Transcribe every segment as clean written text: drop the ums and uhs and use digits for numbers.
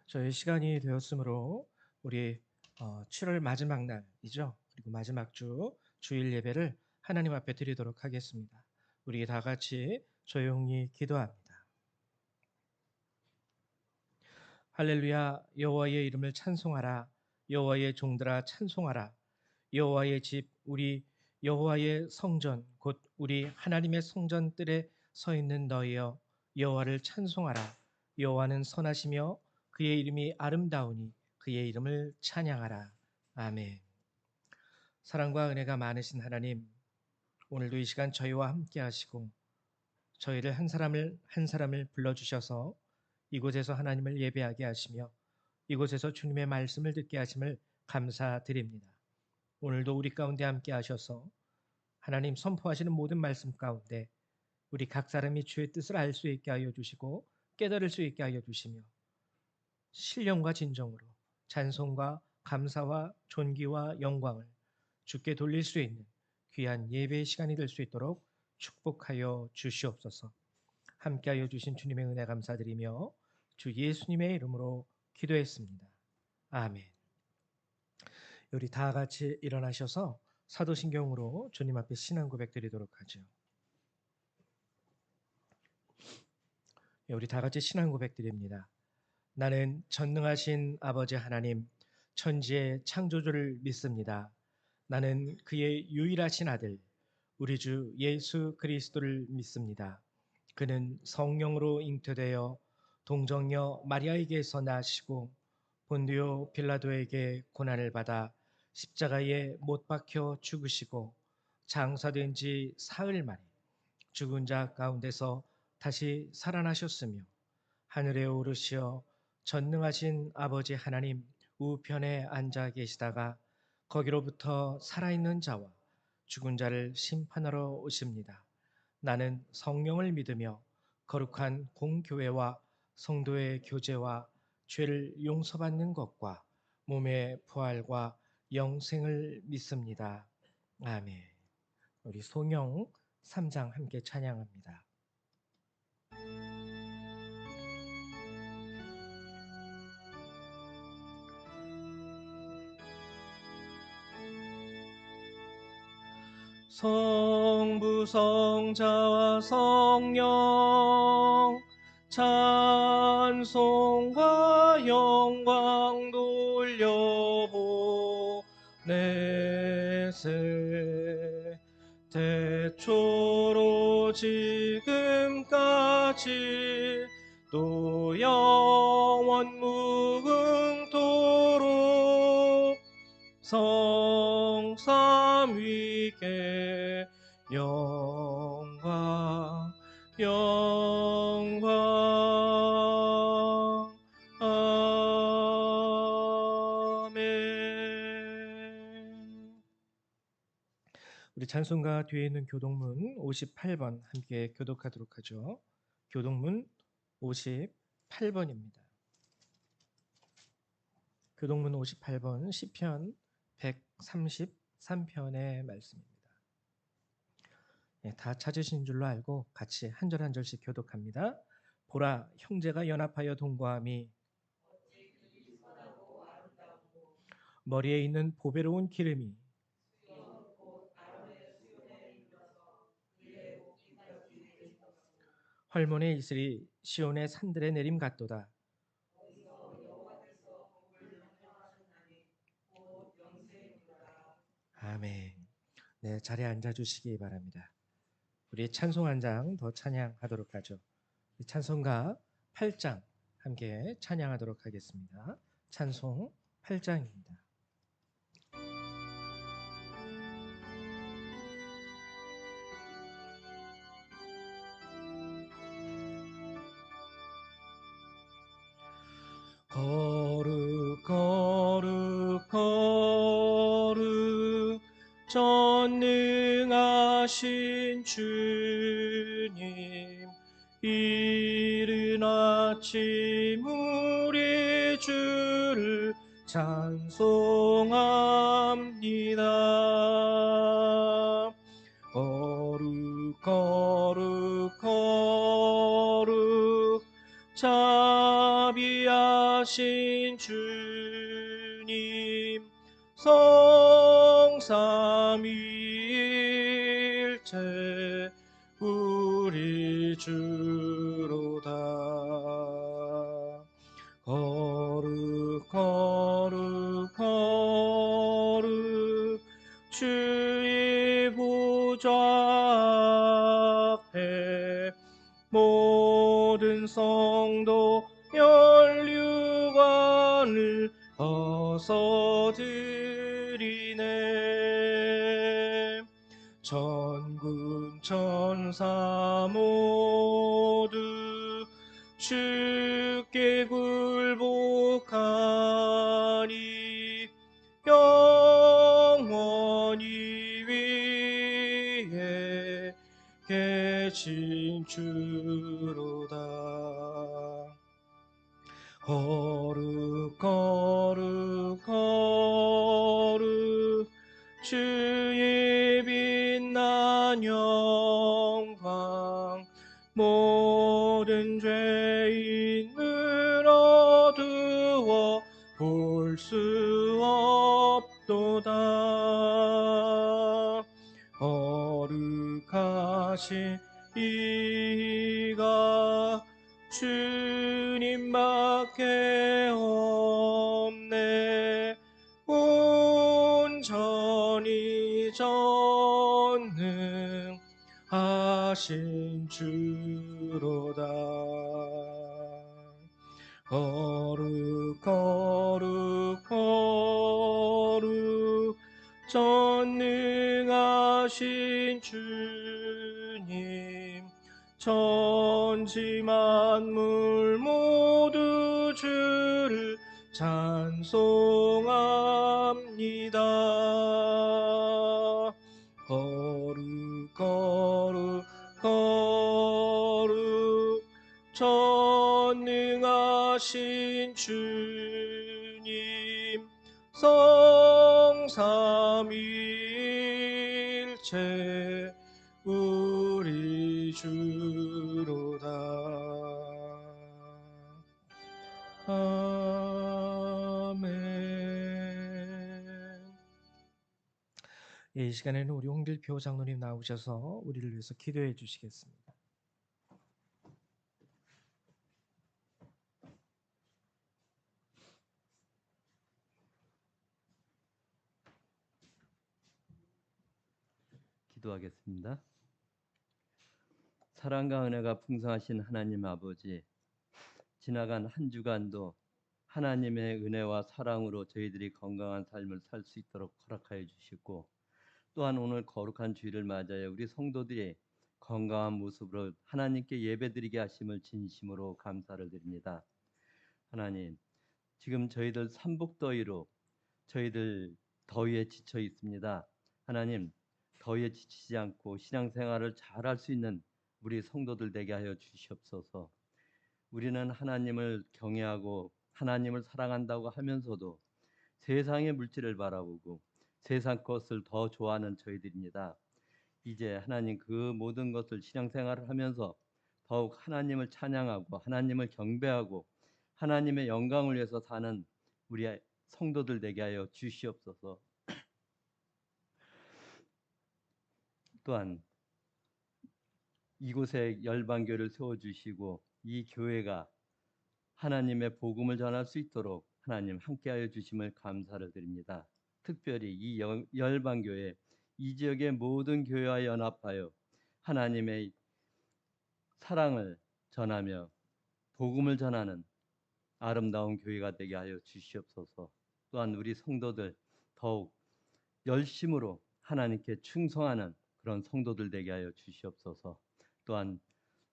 저희 시간이 되었으므로 우리 7월 마지막 날이죠. 그리고 마지막 주 주일 예배를 하나님 앞에 드리도록 하겠습니다. 우리 다 같이 조용히 기도합니다. 할렐루야. 여호와의 이름을 찬송하라. 여호와의 종들아 찬송하라. 여호와의 집 우리 여호와의 성전 곧 우리 하나님의 성전 뜰에 서 있는 너희여 여호와를 찬송하라. 여호와는 선하시며 그의 이름이 아름다우니 그의 이름을 찬양하라. 아멘. 사랑과 은혜가 많으신 하나님, 오늘도 이 시간 저희와 함께 하시고 저희를 한 사람을 한 사람을 불러 주셔서 이곳에서 하나님을 예배하게 하시며 이곳에서 주님의 말씀을 듣게 하심을 감사드립니다. 오늘도 우리 가운데 함께 하셔서 하나님 선포하시는 모든 말씀 가운데 우리 각 사람이 주의 뜻을 알 수 있게 하여 주시고 깨달을 수 있게 하여 주시며 신령과 진정으로 찬송과 감사와 존귀와 영광을 주께 돌릴 수 있는 귀한 예배의 시간이 될 수 있도록 축복하여 주시옵소서. 함께하여 주신 주님의 은혜 감사드리며 주 예수님의 이름으로 기도했습니다. 아멘. 우리 다 같이 일어나셔서 사도신경으로 주님 앞에 신앙 고백 드리도록 하죠. 우리 다 같이 신앙 고백 드립니다. 나는 전능하신 아버지 하나님, 천지의 창조주를 믿습니다. 나는 그의 유일하신 아들, 우리 주 예수 그리스도를 믿습니다. 그는 성령으로 잉태되어 동정녀 마리아에게서 나시고 본디오 빌라도에게 고난을 받아 십자가에 못 박혀 죽으시고 장사된 지 사흘 만에 죽은 자 가운데서 다시 살아나셨으며 하늘에 오르시어 전능하신 아버지 하나님 우편에 앉아 계시다가 거기로부터 살아있는 자와 죽은 자를 심판하러 오십니다. 나는 성령을 믿으며 거룩한 공교회와 성도의 교제와 죄를 용서받는 것과 몸의 부활과 영생을 믿습니다. 아멘. 우리 송영 3장 함께 찬양합니다. 성부 성자와 성령 찬송과 영광 돌려보내세 태초로 지금까지 또 영원 무궁토록 성삼위께 영광 영광 아멘. 우리 찬송가 뒤에 있는 교동문 58번 함께 교독하도록 하죠. 교동문 58번입니다. 교동문 58번 시편 133편의 말씀입니다. 네, 다 찾으신 줄로 알고 같이 한 절 한 절씩 교독합니다. 보라, 형제가 연합하여 동거함이 머리에 있는 보배로운 기름이 헐몬의 이슬이 시온의 산들에 내림 같도다. 아멘. 네, 자리에 앉아 주시기 바랍니다. 우리 찬송 한 장 더 찬양하도록 하죠. 찬송가 8장 함께 찬양하도록 하겠습니다. 찬송 8장입니다. 거룩 거룩 거룩 전능하신 주님, 이른 아침 우리 주를 찬송합니다. 거룩 거룩 거룩 자비하신 충성하신 주님 성삼위일체 우리 주로다. 거룩 거룩 거룩 주의 보좌 앞에 모든 성도 면류관을 벗어드리네. 전군 천사 모두 주께 굴복하니 영원히 위에 계신 주로다. 거룩 거룩 거룩 주의 빛난 영광 모든 죄인을 어두워 볼 수 없도다. 거룩하신 이가 주님밖에 없네. 온전히 전능하신 주로다. 거룩 거룩 거룩 전능하신 주님 천지 만물 모두 주를 찬송합니다. 거룩 거룩 거룩 전능하신 주님 성삼위일체 우리 주로다. 아멘. 이 시간에는 우리 홍길표 장로님 나오셔서 우리를 위해서 기도해 주시겠습니다. 기도하겠습니다. 사랑과 은혜가 풍성하신 하나님 아버지, 지나간 한 주간도 하나님의 은혜와 사랑으로 저희들이 건강한 삶을 살 수 있도록 허락하여 주시고, 또한 오늘 거룩한 주일을 맞아야 우리 성도들이 건강한 모습으로 하나님께 예배드리게 하심을 진심으로 감사를 드립니다. 하나님, 지금 저희들 삼복더위로 저희들 더위에 지쳐 있습니다. 하나님, 더위에 지치지 않고 신앙생활을 잘할 수 있는 우리 성도들 되게 하여 주시옵소서. 우리는 하나님을 경외하고 하나님을 사랑한다고 하면서도 세상의 물질을 바라보고 세상 것을 더 좋아하는 저희들입니다. 이제 하나님 그 모든 것을 신앙생활을 하면서 더욱 하나님을 찬양하고 하나님을 경배하고 하나님의 영광을 위해서 사는 우리 성도들 되게 하여 주시옵소서. 또한 이곳에 열방교를 세워주시고 이 교회가 하나님의 복음을 전할 수 있도록 하나님 함께하여 주심을 감사를 드립니다. 특별히 이 열방교회 이 지역의 모든 교회와 연합하여 하나님의 사랑을 전하며 복음을 전하는 아름다운 교회가 되게 하여 주시옵소서. 또한 우리 성도들 더욱 열심으로 하나님께 충성하는 그런 성도들 되게 하여 주시옵소서. 또한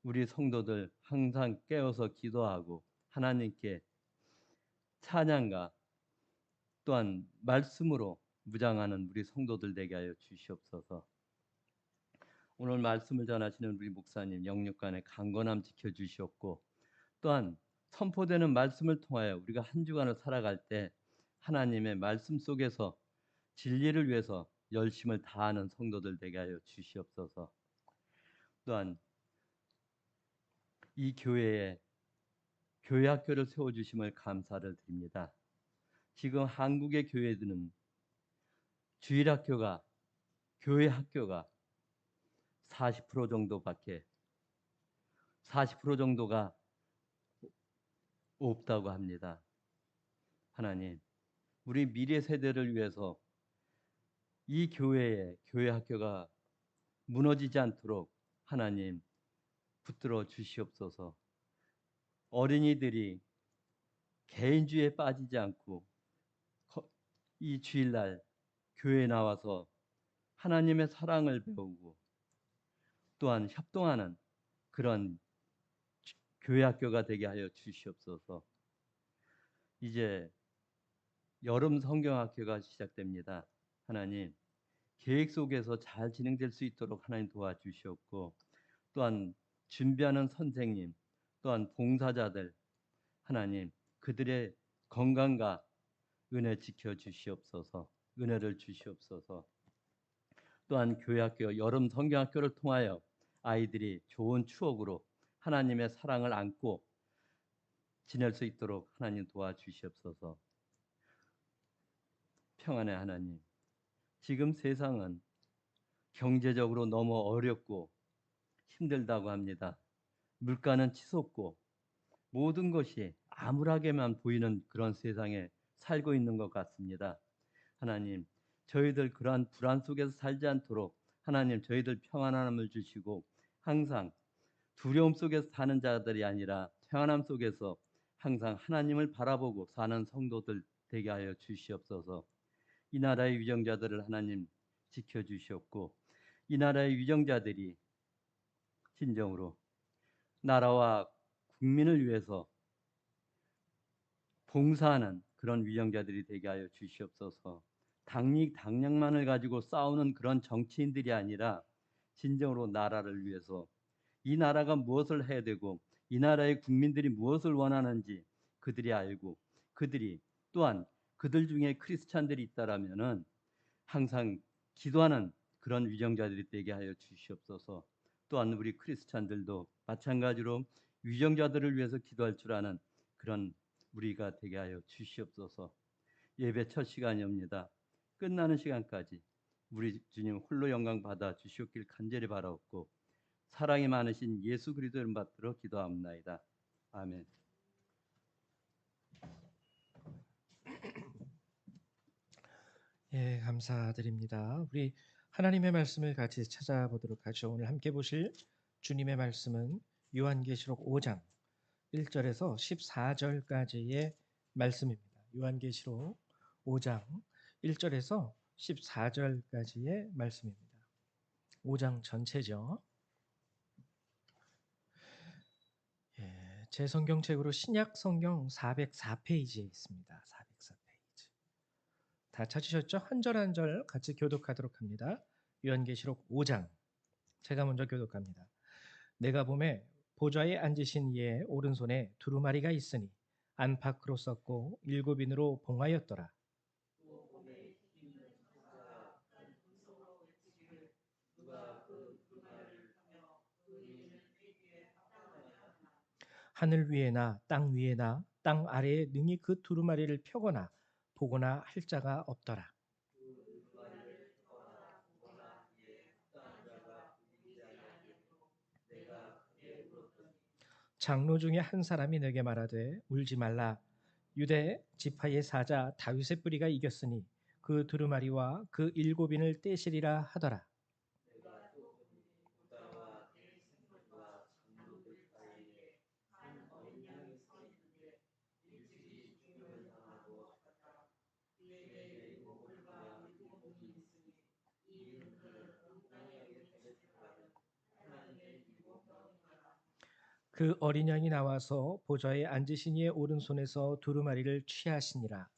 우리 성도들 항상 깨어서 기도하고 하나님께 찬양과 또한 말씀으로 무장하는 우리 성도들 되게 하여 주시옵소서. 오늘 말씀을 전하시는 우리 목사님 영육간의 강건함 지켜주시옵고, 또한 선포되는 말씀을 통하여 우리가 한 주간을 살아갈 때 하나님의 말씀 속에서 진리를 위해서 열심을 다하는 성도들 되게 하여 교회 학교를 세워주심을 감사를 드립니다. 지금 한국의 교회들은 주일 학교가 교회 학교가 40% 정도밖에 40% 정도가 없다고 합니다. 하나님, 우리 미래 세대를 위해서 이 교회 학교가 무너지지 않도록 하나님 붙들어 주시옵소서. 어린이들이 개인주의에 빠지지 않고 이 주일날 교회에 나와서 하나님의 사랑을 배우고 또한 협동하는 그런 교회 학교가 되게 하여 주시옵소서. 이제 여름 성경학교가 시작됩니다. 하나님, 계획 속에서 잘 진행될 수 있도록 하나님 도와주시옵고, 또한 준비하는 선생님, 또한 봉사자들, 하나님 그들의 건강과 은혜 지켜 주시옵소서. 은혜를 주시옵소서. 또한 교회학교 여름 성경학교를 통하여 아이들이 좋은 추억으로 하나님의 사랑을 안고 지낼 수 있도록 하나님 도와주시옵소서. 평안의 하나님, 지금 세상은 경제적으로 너무 어렵고 힘들다고 합니다. 물가는 치솟고 모든 것이 암울하게만 보이는 그런 세상에 살고 있는 것 같습니다. 하나님, 저희들 그러한 불안 속에서 살지 않도록 하나님 저희들 평안함을 주시고 항상 두려움 속에서 사는 자들이 아니라 평안함 속에서 항상 하나님을 바라보고 사는 성도들 되게 하여 주시옵소서. 이 나라의 위정자들을 하나님 지켜주시옵고 이 나라의 위정자들이 진정으로 나라와 국민을 위해서 봉사하는 그런 위정자들이 되게 하여 주시옵소서. 당량만을 가지고 싸우는 그런 정치인들이 아니라 진정으로 나라를 위해서 이 나라가 무엇을 해야 되고 이 나라의 국민들이 무엇을 원하는지 그들이 알고 그들이 또한 그들 중에 크리스찬들이 있다라면은 항상 기도하는 그런 위정자들이 되게 하여 주시옵소서. 또한 우리 크리스찬들도 마찬가지로 위정자들을 위해서 기도할 줄 아는 그런 우리가 되게 하여 주시옵소서. 예배 첫 시간이옵니다. 끝나는 시간까지 우리 주님 홀로 영광 받아 주시옵길 간절히 바라옵고 사랑이 많으신 예수 그리스도 이름 받들어 기도합나이다. 아멘. 예, 감사드립니다. 우리 하나님의 말씀을 같이 찾아보도록 하죠. 오늘 함께 보실 주님의 말씀은 요한계시록 5장 1절에서 14절까지의 말씀입니다. 요한계시록 5장 1절에서 14절까지의 말씀입니다. 5장 전체죠. 예, 제 성경책으로 신약 성경 404페이지에 있습니다. 404페이지. 다 찾으셨죠? 한 절 한 절 같이 교독하도록 합니다. 요한계시록 5장. 제가 먼저 교독합니다. 내가 보매 보좌에 앉으신 이의 오른손에 두루마리가 있으니 안팎으로 썼고 일곱 인으로 봉하였더라. 하늘 위에나 땅 위에나 땅 아래에 능히 그 두루마리를 펴거나 보거나 할 자가 없더라. 장로 중에 한 사람이 내게 말하되 울지 말라. 유대 지파의 사자 다윗의 뿌리가 이겼으니 그 두루마리와 그 일곱인을 떼시리라 하더라. 그 어린 양이 나와서 보좌에 앉으신 이의 오른손에서 두루마리를 취하시니라.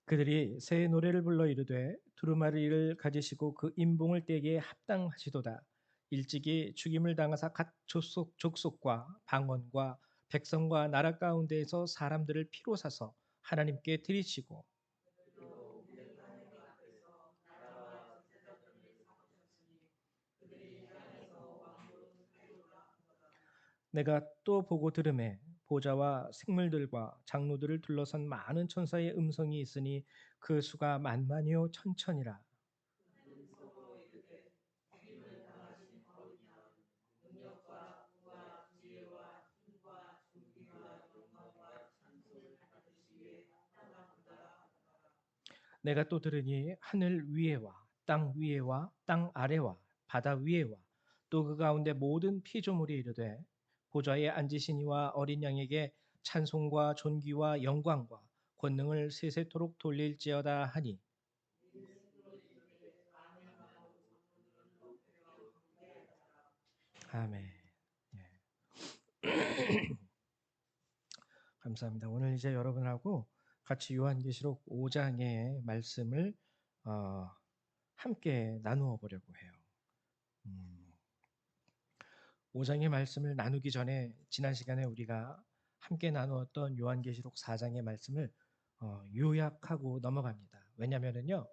그들이 새 노래를 불러 이르되 두루마리를 가지시고 그 임봉을 떼기에 합당하시도다. 일찍이 죽임을 당하사 각 족속과 방언과 백성과 나라 가운데에서 사람들을 피로 사서 하나님께 드리시고 내가 또 보고 들음에 보좌와 생물들과 장로들을 둘러선 많은 천사의 음성이 있으니 그 수가 만만이요 천천이라. 내가 또 들으니 하늘 위에와 땅 위에와 땅 아래와 바다 위에와 또 그 가운데 모든 피조물이 이르되 보좌에 앉으신 이와 어린 양에게 찬송과 존귀와 영광과 권능을 세세토록 돌릴지어다 하니. 아멘. 예. 감사합니다. 오늘 이제 여러분하고 같이 요한계시록 5장의 말씀을 함께 나누어 보려고 해요. 5장의 말씀을 나누기 전에 지난 시간에 우리가 함께 나누었던 요한계시록 4장의 말씀을 요약하고 넘어갑니다. 왜냐하면요,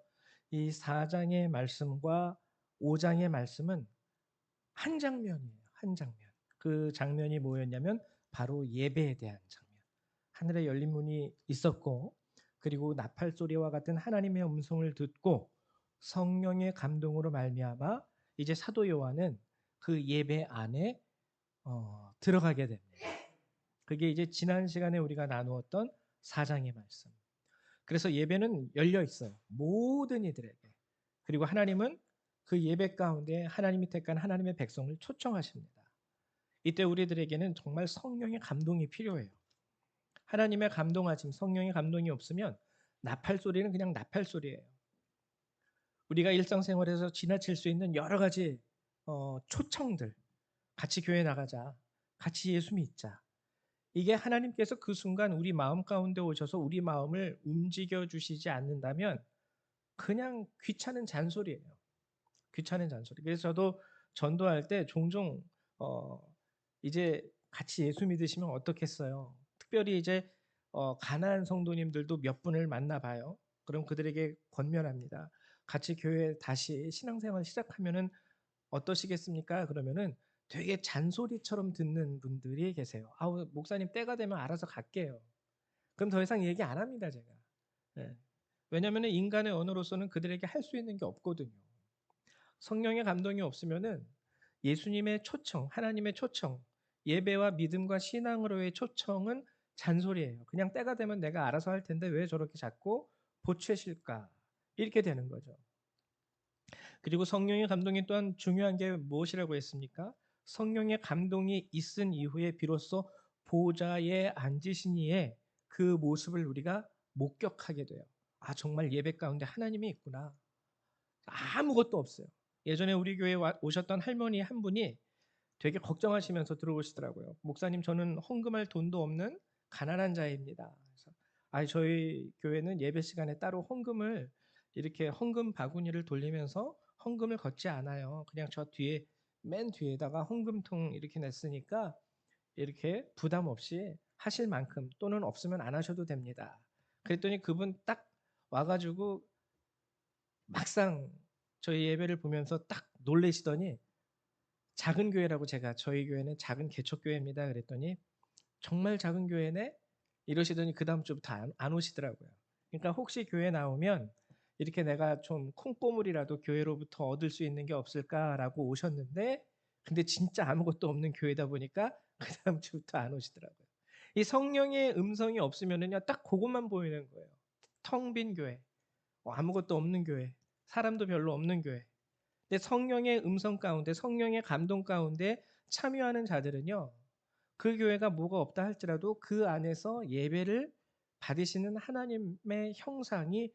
이 4장의 말씀과 5장의 말씀은 한 장면이에요. 한 장면. 그 장면이 뭐였냐면 바로 예배에 대한 장면. 하늘에 열린 문이 있었고, 그리고 나팔 소리와 같은 하나님의 음성을 듣고 성령의 감동으로 말미암아 이제 사도 요한은 그 예배 안에 들어가게 됩니다. 그게 이제 지난 시간에 우리가 나누었던 4장의 말씀. 그래서 예배는 열려 있어요. 모든 이들에게. 그리고 하나님은 그 예배 가운데 하나님이 택한 하나님의 백성을 초청하십니다. 이때 우리들에게는 정말 성령의 감동이 필요해요. 하나님의 감동하심, 성령의 감동이 없으면 나팔 소리는 그냥 나팔 소리예요. 우리가 일상생활에서 지나칠 수 있는 여러 가지 초청들, 같이 교회 나가자, 같이 예수 믿자. 이게 하나님께서 그 순간 우리 마음 가운데 오셔서 우리 마음을 움직여 주시지 않는다면 그냥 귀찮은 잔소리예요. 귀찮은 잔소리. 그래서 저도 전도할 때 종종 이제 같이 예수 믿으시면 어떻겠어요? 특별히 이제 가난한 성도님들도 몇 분을 만나봐요. 그럼 그들에게 권면합니다. 같이 교회 다시 신앙생활 시작하면은 어떠시겠습니까? 그러면은 되게 잔소리처럼 듣는 분들이 계세요. 아우 목사님 때가 되면 알아서 갈게요. 그럼 더 이상 얘기 안 합니다 제가. 예. 왜냐하면 인간의 언어로서는 그들에게 할 수 있는 게 없거든요. 성령의 감동이 없으면은 예수님의 초청, 하나님의 초청, 예배와 믿음과 신앙으로의 초청은 잔소리예요. 그냥 때가 되면 내가 알아서 할 텐데 왜 저렇게 자꾸 보채실까? 이렇게 되는 거죠. 그리고 성령의 감동이 또한 중요한 게 무엇이라고 했습니까? 성령의 감동이 있은 이후에 비로소 보좌에 앉으신 이의 그 모습을 우리가 목격하게 돼요. 아, 정말 예배 가운데 하나님이 있구나. 아무것도 없어요. 예전에 우리 교회에 오셨던 할머니 한 분이 되게 걱정하시면서 들어오시더라고요. 목사님, 저는 헌금할 돈도 없는 가난한 자입니다. 그래서 저희 교회는 예배 시간에 따로 헌금을 이렇게 헌금 바구니를 돌리면서 헌금을 걷지 않아요. 그냥 저 뒤에 맨 뒤에다가 헌금통 이렇게 냈으니까 이렇게 부담 없이 하실 만큼 또는 없으면 안 하셔도 됩니다. 그랬더니 그분 딱 와가지고 막상 저희 예배를 보면서 딱 놀래시더니 작은 교회라고, 제가 저희 교회는 작은 개척교회입니다 그랬더니 정말 작은 교회네? 이러시더니 그 다음 주부터 안 오시더라고요. 그러니까 혹시 교회 나오면 이렇게 내가 좀 콩고물이라도 교회로부터 얻을 수 있는 게 없을까라고 오셨는데, 근데 진짜 아무것도 없는 교회다 보니까 그 다음 주부터 안 오시더라고요. 이 성령의 음성이 없으면은요 딱 그것만 보이는 거예요. 텅 빈 교회, 아무것도 없는 교회, 사람도 별로 없는 교회. 근데 성령의 음성 가운데, 성령의 감동 가운데 참여하는 자들은요, 그 교회가 뭐가 없다 할지라도 그 안에서 예배를 받으시는 하나님의 형상이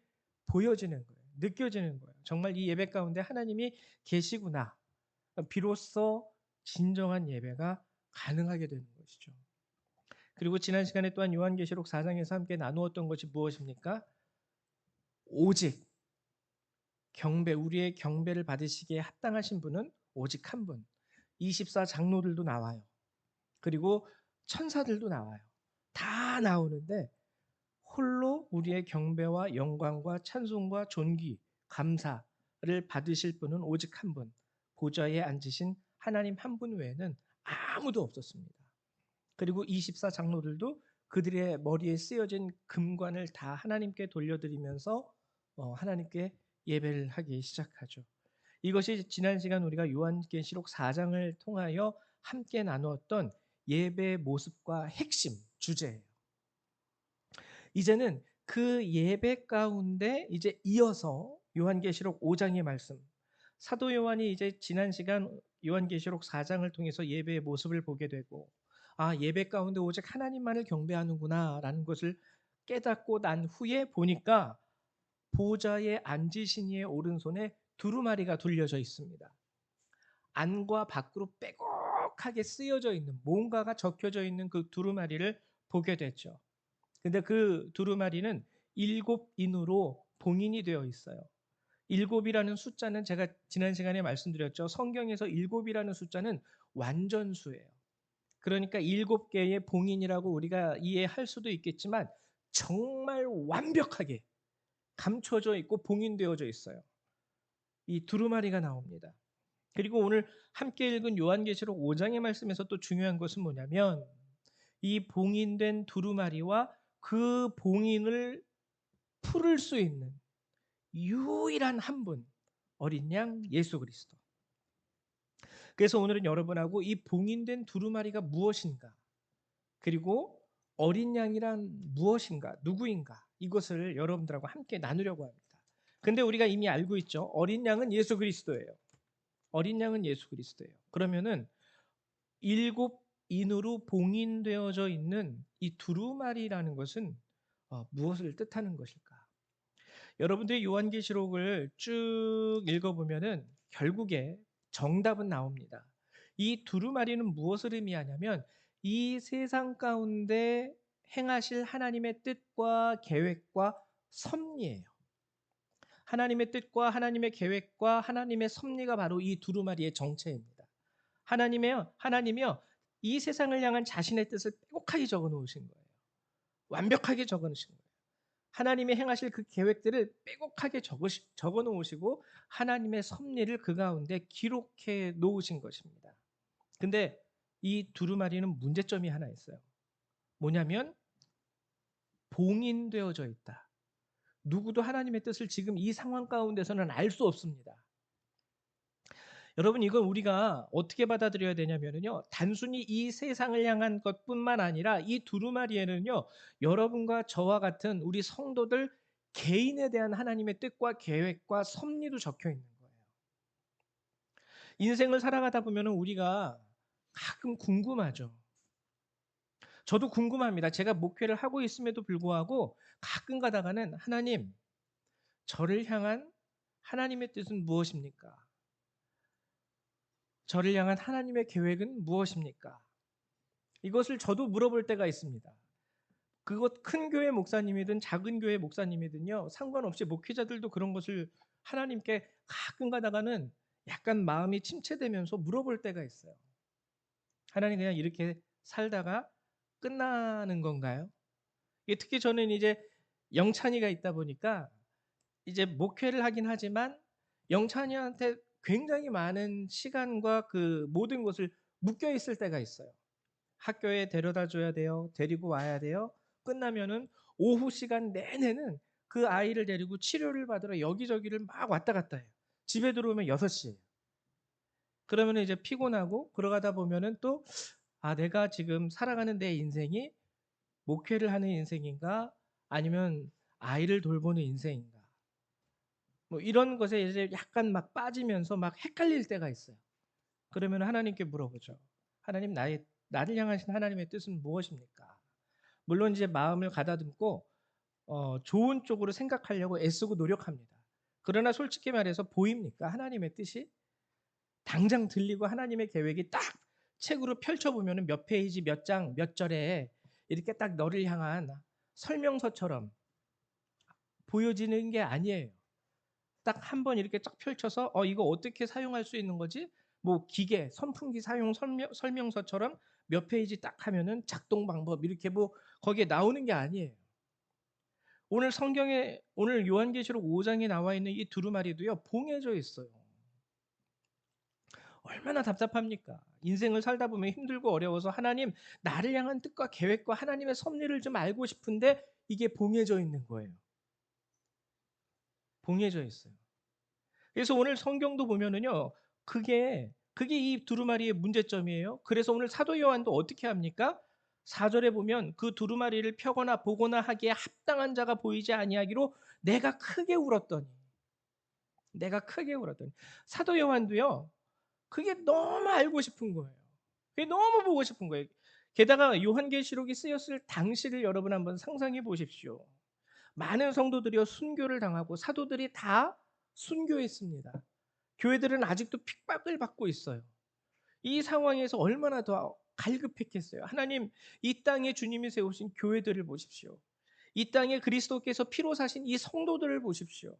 보여지는 거예요. 느껴지는 거예요. 정말 이 예배 가운데 하나님이 계시구나. 비로소 진정한 예배가 가능하게 되는 것이죠. 그리고 지난 시간에 또한 요한계시록 4장에서 함께 나누었던 것이 무엇입니까? 오직 경배, 우리의 경배를 받으시기에 합당하신 분은 오직 한 분. 24 장로들도 나와요. 그리고 천사들도 나와요. 다 나오는데 홀로 우리의 경배와 영광과 찬송과 존귀, 감사를 받으실 분은 오직 한 분, 보좌에 앉으신 하나님 한 분 외에는 아무도 없었습니다. 그리고 24 장로들도 그들의 머리에 쓰여진 금관을 다 하나님께 돌려드리면서 하나님께 예배를 하기 시작하죠. 이것이 지난 시간 우리가 요한계시록 4장을 통하여 함께 나누었던 예배의 모습과 핵심 주제예요. 이제는 그 예배 가운데 이제 이어서 요한계시록 5장의 말씀, 사도 요한이 이제 지난 시간 요한계시록 4장을 통해서 예배의 모습을 보게 되고, 아, 예배 가운데 오직 하나님만을 경배하는구나라는 것을 깨닫고 난 후에 보니까 보좌에 앉으신 이의 오른손에 두루마리가 둘려져 있습니다. 안과 밖으로 빼곡하게 쓰여져 있는, 뭔가가 적혀져 있는 그 두루마리를 보게 됐죠. 근데 그 두루마리는 7인으로 봉인이 되어 있어요. 7이라는 숫자는 제가 지난 시간에 말씀드렸죠. 성경에서 7이라는 숫자는 완전수예요. 그러니까 7개의 봉인이라고 우리가 이해할 수도 있겠지만 정말 완벽하게 감춰져 있고 봉인되어져 있어요. 이 두루마리가 나옵니다. 그리고 오늘 함께 읽은 요한계시록 5장의 말씀에서 또 중요한 것은 뭐냐면 이 봉인된 두루마리와 그 봉인을 풀을 수 있는 유일한 한 분, 어린 양 예수 그리스도. 그래서 오늘은 여러분하고 이 봉인된 두루마리가 무엇인가, 그리고 어린 양이란 무엇인가, 누구인가, 이것을 여러분들하고 함께 나누려고 합니다. 근데 우리가 이미 알고 있죠. 어린 양은 예수 그리스도예요. 어린 양은 예수 그리스도예요. 그러면은 7인으로 봉인되어져 있는 이 두루마리라는 것은 무엇을 뜻하는 것일까? 여러분들이 요한계시록을 쭉 읽어보면은 결국에 정답은 나옵니다. 이 두루마리는 무엇을 의미하냐면 이 세상 가운데 행하실 하나님의 뜻과 계획과 섭리예요. 하나님의 뜻과 하나님의 계획과 하나님의 섭리가 바로 이 두루마리의 정체입니다. 하나님이요 이 세상을 향한 자신의 뜻을 빼곡하게 적어 놓으신 거예요. 완벽하게 적어 놓으신 거예요. 하나님이 행하실 그 계획들을 빼곡하게 적어 놓으시고 하나님의 섭리를 그 가운데 기록해 놓으신 것입니다. 근데 이 두루마리는 문제점이 하나 있어요. 뭐냐면 봉인되어져 있다. 누구도 하나님의 뜻을 지금 이 상황 가운데서는 알 수 없습니다. 여러분, 이건 우리가 어떻게 받아들여야 되냐면요, 단순히 이 세상을 향한 것뿐만 아니라 이 두루마리에는요, 여러분과 저와 같은 우리 성도들 개인에 대한 하나님의 뜻과 계획과 섭리도 적혀 있는 거예요. 인생을 살아가다 보면 우리가 가끔 궁금하죠. 저도 궁금합니다. 제가 목회를 하고 있음에도 불구하고 가끔 가다가는 하나님, 저를 향한 하나님의 뜻은 무엇입니까? 저를 향한 하나님의 계획은 무엇입니까? 이것을 저도 물어볼 때가 있습니다. 그것 큰 교회 목사님이든 작은 교회 목사님이든요, 상관없이 목회자들도 그런 것을 하나님께 가끔 가다가는 약간 마음이 침체되면서 물어볼 때가 있어요. 하나님, 그냥 이렇게 살다가 끝나는 건가요? 특히 저는 이제 영찬이가 있다 보니까 이제 목회를 하긴 하지만 영찬이한테 굉장히 많은 시간과 그 모든 것을 묶여 있을 때가 있어요. 학교에 데려다 줘야 돼요. 데리고 와야 돼요. 끝나면은 오후 시간 내내는 그 아이를 데리고 치료를 받으러 여기저기를 막 왔다 갔다 해요. 집에 들어오면 6시예요. 그러면 이제 피곤하고 그러다 보면은 또 내가 지금 살아가는 내 인생이 목회를 하는 인생인가 아니면 아이를 돌보는 인생인가, 뭐 이런 것에 이제 약간 막 빠지면서 막 헷갈릴 때가 있어요. 그러면 하나님께 물어보죠. 하나님, 나를 향하신 하나님의 뜻은 무엇입니까? 물론 이제 마음을 가다듬고 좋은 쪽으로 생각하려고 애쓰고 노력합니다. 그러나 솔직히 말해서 보입니까? 하나님의 뜻이 당장 들리고 하나님의 계획이 딱 책으로 펼쳐보면 몇 페이지, 몇 장, 몇 절에 이렇게 딱 너를 향한 설명서처럼 보여지는 게 아니에요. 딱 한 번 이렇게 쫙 펼쳐서 이거 어떻게 사용할 수 있는 거지? 뭐 기계, 선풍기 사용 설명서처럼 몇 페이지 딱 하면은 작동 방법 이렇게 뭐 거기에 나오는 게 아니에요. 오늘 성경에 오늘 요한계시록 5 장에 나와 있는 이 두루마리도요. 봉해져 있어요. 얼마나 답답합니까? 인생을 살다 보면 힘들고 어려워서 하나님 나를 향한 뜻과 계획과 하나님의 섭리를 좀 알고 싶은데 이게 봉해져 있는 거예요. 봉해져 있어요. 그래서 오늘 성경도 보면은요. 그게 이 두루마리의 문제점이에요. 그래서 오늘 사도 요한도 어떻게 합니까? 4 절에 보면 그 두루마리를 펴거나 보거나 하기에 합당한 자가 보이지 아니하기로 내가 크게 울었더니 내가 크게 울었더니 사도 요한도요. 그게 너무 알고 싶은 거예요. 그게 너무 보고 싶은 거예요. 게다가 요한계시록이 쓰였을 당시를 여러분 한번 상상해 보십시오. 많은 성도들이요 순교를 당하고 사도들이 다 순교했습니다. 교회들은 아직도 핍박을 받고 있어요. 이 상황에서 얼마나 더 갈급했겠어요. 하나님, 이 땅에 주님이 세우신 교회들을 보십시오. 이 땅에 그리스도께서 피로 사신 이 성도들을 보십시오.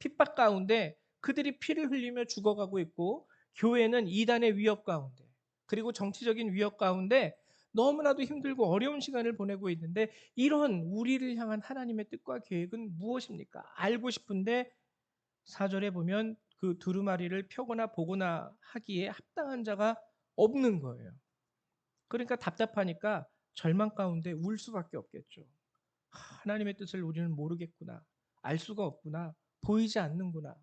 핍박 가운데 그들이 피를 흘리며 죽어가고 있고 교회는 이단의 위협 가운데 그리고 정치적인 위협 가운데 너무나도 힘들고 어려운 시간을 보내고 있는데 이런 우리를 향한 하나님의 뜻과 계획은 무엇입니까? 알고 싶은데 4절에 보면 그 두루마리를 펴거나 보거나 하기에 합당한 자가 없는 거예요. 그러니까 답답하니까 절망 가운데 울 수밖에 없겠죠. 하나님의 뜻을 우리는 모르겠구나. 알 수가 없구나. 보이지 않는구나.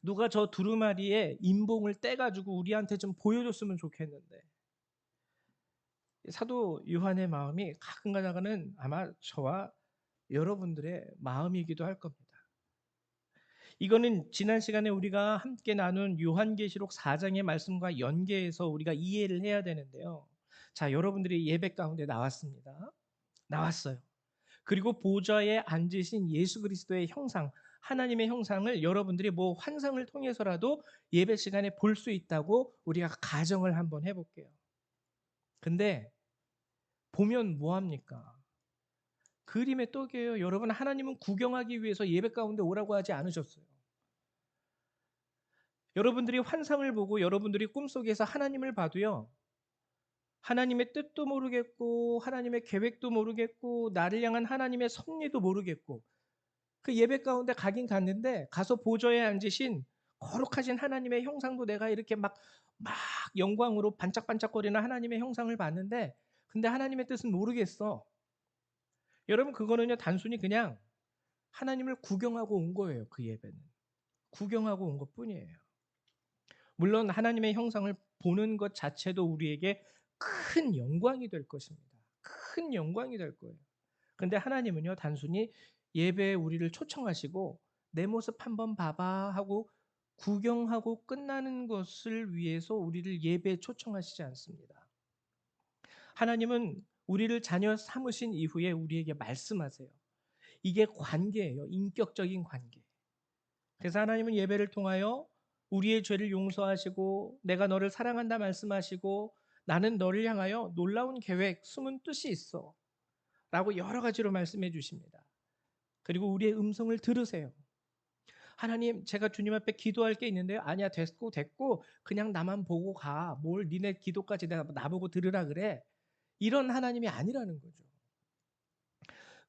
누가 저 두루마리에 인봉을 떼가지고 우리한테 좀 보여줬으면 좋겠는데 사도 요한의 마음이 가끔 가다가는 아마 저와 여러분들의 마음이기도 할 겁니다. 이거는 지난 시간에 우리가 함께 나눈 요한계시록 4장의 말씀과 연계해서 우리가 이해를 해야 되는데요. 자, 여러분들이 예배 가운데 나왔습니다. 나왔어요. 그리고 보좌에 앉으신 예수 그리스도의 형상, 하나님의 형상을 여러분들이 뭐 환상을 통해서라도 예배 시간에 볼 수 있다고 우리가 가정을 한번 해볼게요. 근데 보면 뭐합니까? 그림의 떡이에요. 여러분, 하나님은 구경하기 위해서 예배 가운데 오라고 하지 않으셨어요. 여러분들이 환상을 보고 여러분들이 꿈속에서 하나님을 봐도요. 하나님의 뜻도 모르겠고 하나님의 계획도 모르겠고 나를 향한 하나님의 섭리도 모르겠고 그 예배 가운데 가긴 갔는데 가서 보좌에 앉으신 거룩하신 하나님의 형상도 내가 이렇게 막 영광으로 반짝반짝거리는 하나님의 형상을 봤는데 근데 하나님의 뜻은 모르겠어. 여러분 그거는요 단순히 그냥 하나님을 구경하고 온 거예요. 그 예배는. 구경하고 온 것뿐이에요. 물론 하나님의 형상을 보는 것 자체도 우리에게 큰 영광이 될 것입니다. 큰 영광이 될 거예요. 근데 하나님은요 단순히 예배에 우리를 초청하시고 내 모습 한번 봐봐 하고 구경하고 끝나는 것을 위해서 우리를 예배에 초청하시지 않습니다. 하나님은 우리를 자녀 삼으신 이후에 우리에게 말씀하세요. 이게 관계예요. 인격적인 관계. 그래서 하나님은 예배를 통하여 우리의 죄를 용서하시고 내가 너를 사랑한다 말씀하시고 나는 너를 향하여 놀라운 계획, 숨은 뜻이 있어 라고 여러 가지로 말씀해 주십니다. 그리고 우리의 음성을 들으세요. 하나님, 제가 주님 앞에 기도할 게 있는데요. 아니야, 됐고 그냥 나만 보고 가. 뭘 니네 기도까지 내가 나보고 들으라 그래. 이런 하나님이 아니라는 거죠.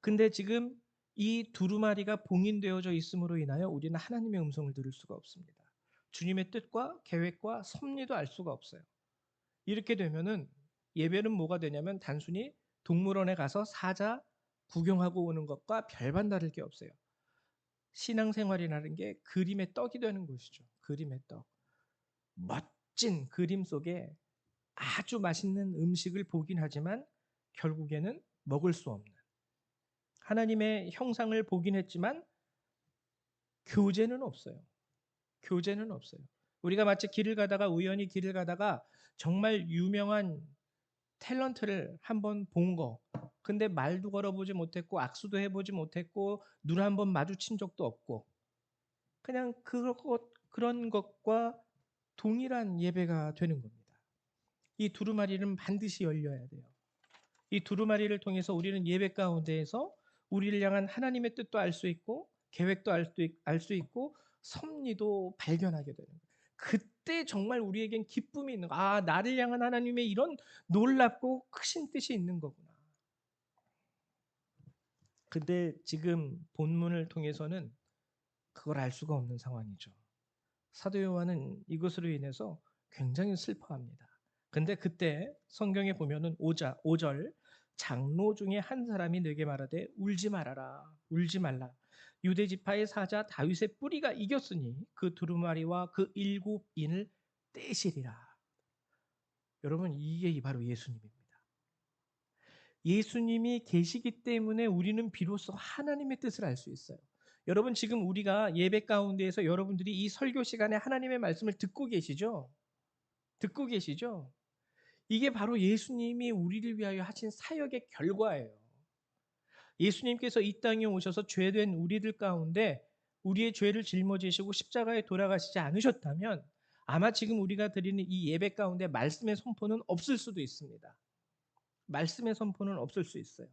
근데 지금 이 두루마리가 봉인되어져 있음으로 인하여 우리는 하나님의 음성을 들을 수가 없습니다. 주님의 뜻과 계획과 섭리도 알 수가 없어요. 이렇게 되면은 예배는 뭐가 되냐면 단순히 동물원에 가서 사자 구경하고 오는 것과 별반 다를 게 없어요. 신앙생활이라는 게 그림의 떡이 되는 것이죠. 그림의 떡. 멋진 그림 속에 아주 맛있는 음식을 보긴 하지만 결국에는 먹을 수 없는 하나님의 형상을 보긴 했지만 교제는 없어요. 교제는 없어요. 우리가 마치 길을 가다가 우연히 길을 가다가 정말 유명한 탤런트를 한번 본 거. 근데 말도 걸어보지 못했고 악수도 해보지 못했고 눈 한 번 마주친 적도 없고 그냥 그런 것과 동일한 예배가 되는 겁니다. 이 두루마리는 반드시 열려야 돼요. 이 두루마리를 통해서 우리는 예배 가운데에서 우리를 향한 하나님의 뜻도 알 수 있고 계획도 알 수 있고 섭리도 발견하게 되는 거예요. 그때 정말 우리에겐 기쁨이 있는 거. 아, 나를 향한 하나님의 이런 놀랍고 크신 뜻이 있는 거구나. 근데 지금 본문을 통해서는 그걸 알 수가 없는 상황이죠. 사도 요한은 이것으로 인해서 굉장히 슬퍼합니다. 근데 그때 성경에 보면은 5절 장로 중에 한 사람이 내게 말하되 울지 말아라 울지 말라 유대 지파의 사자 다윗의 뿌리가 이겼으니 그 두루마리와 그 일곱 인을 떼시리라. 여러분, 이게 바로 예수님입니다. 예수님이 계시기 때문에 우리는 비로소 하나님의 뜻을 알 수 있어요. 여러분, 지금 우리가 예배 가운데에서 여러분들이 이 설교 시간에 하나님의 말씀을 듣고 계시죠? 듣고 계시죠? 이게 바로 예수님이 우리를 위하여 하신 사역의 결과예요. 예수님께서 이 땅에 오셔서 죄된 우리들 가운데 우리의 죄를 짊어지시고 십자가에 돌아가시지 않으셨다면 아마 지금 우리가 드리는 이 예배 가운데 말씀의 선포는 없을 수도 있습니다. 말씀의 선포는 없을 수 있어요.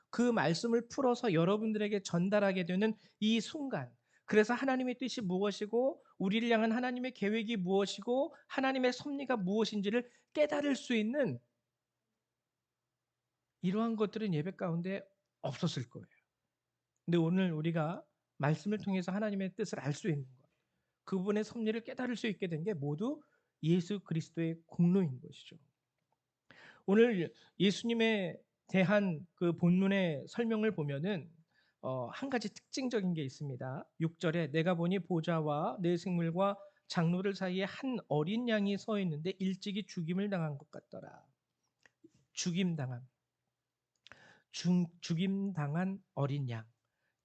그 말씀을 풀어서 여러분들에게 전달하게 되는 이 순간, 그래서 하나님의 뜻이 무엇이고 우리를 향한 하나님의 계획이 무엇이고 하나님의 섭리가 무엇인지를 깨달을 수 있는 이러한 것들은 예배 가운데 없었을 거예요. 근데 오늘 우리가 말씀을 통해서 하나님의 뜻을 알 수 있는 것, 그분의 섭리를 깨달을 수 있게 된 게 모두 예수 그리스도의 공로인 것이죠. 오늘 예수님에 대한 그 본문의 설명을 보면은 한 가지 특징적인 게 있습니다. 6절에 내가 보니 보좌와 내 생물과 장로들 사이에 한 어린 양이 서 있는데 일찍이 죽임을 당한 것 같더라. 죽임당한 죽임당한 어린 양.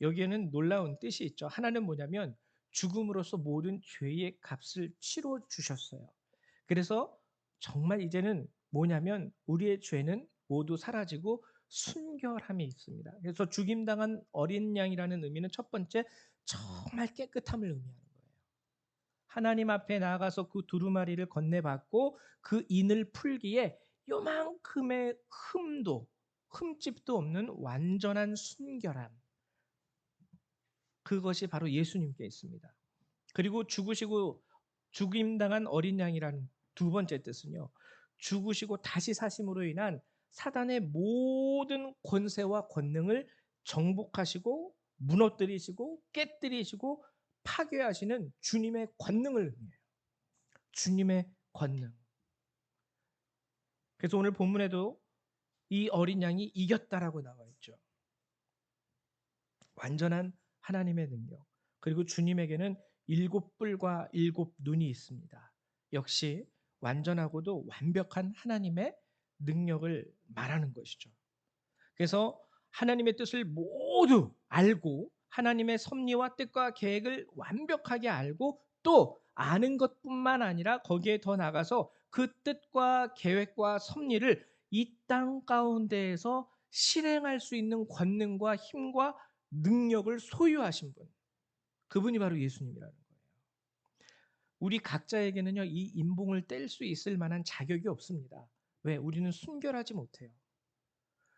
여기에는 놀라운 뜻이 있죠. 하나는 뭐냐면 죽음으로써 모든 죄의 값을 치러 주셨어요. 그래서 정말 이제는 뭐냐면 우리의 죄는 모두 사라지고 순결함이 있습니다. 그래서 죽임당한 어린 양이라는 의미는 첫 번째 정말 깨끗함을 의미하는 거예요. 하나님 앞에 나아가서 그 두루마리를 건네받고 그 인을 풀기에 요만큼의 흠집도 없는 완전한 순결함, 그것이 바로 예수님께 있습니다. 그리고 죽으시고 죽임당한 어린 양이라는 두 번째 뜻은요, 죽으시고 다시 사심으로 인한 사단의 모든 권세와 권능을 정복하시고 무너뜨리시고 깨뜨리시고 파괴하시는 주님의 권능을 의미해요. 주님의 권능. 그래서 오늘 본문에도 이 어린 양이 이겼다라고 나와 있죠. 완전한 하나님의 능력. 그리고 주님에게는 일곱 뿔과 일곱 눈이 있습니다. 역시 완전하고도 완벽한 하나님의 능력을 말하는 것이죠. 그래서 하나님의 뜻을 모두 알고 하나님의 섭리와 뜻과 계획을 완벽하게 알고 또 아는 것뿐만 아니라 거기에 더 나가서 그 뜻과 계획과 섭리를 이 땅 가운데에서 실행할 수 있는 권능과 힘과 능력을 소유하신 분, 그분이 바로 예수님이라는 거예요. 우리 각자에게는요, 이 인봉을 뗄 수 있을 만한 자격이 없습니다. 왜? 우리는 순결하지 못해요.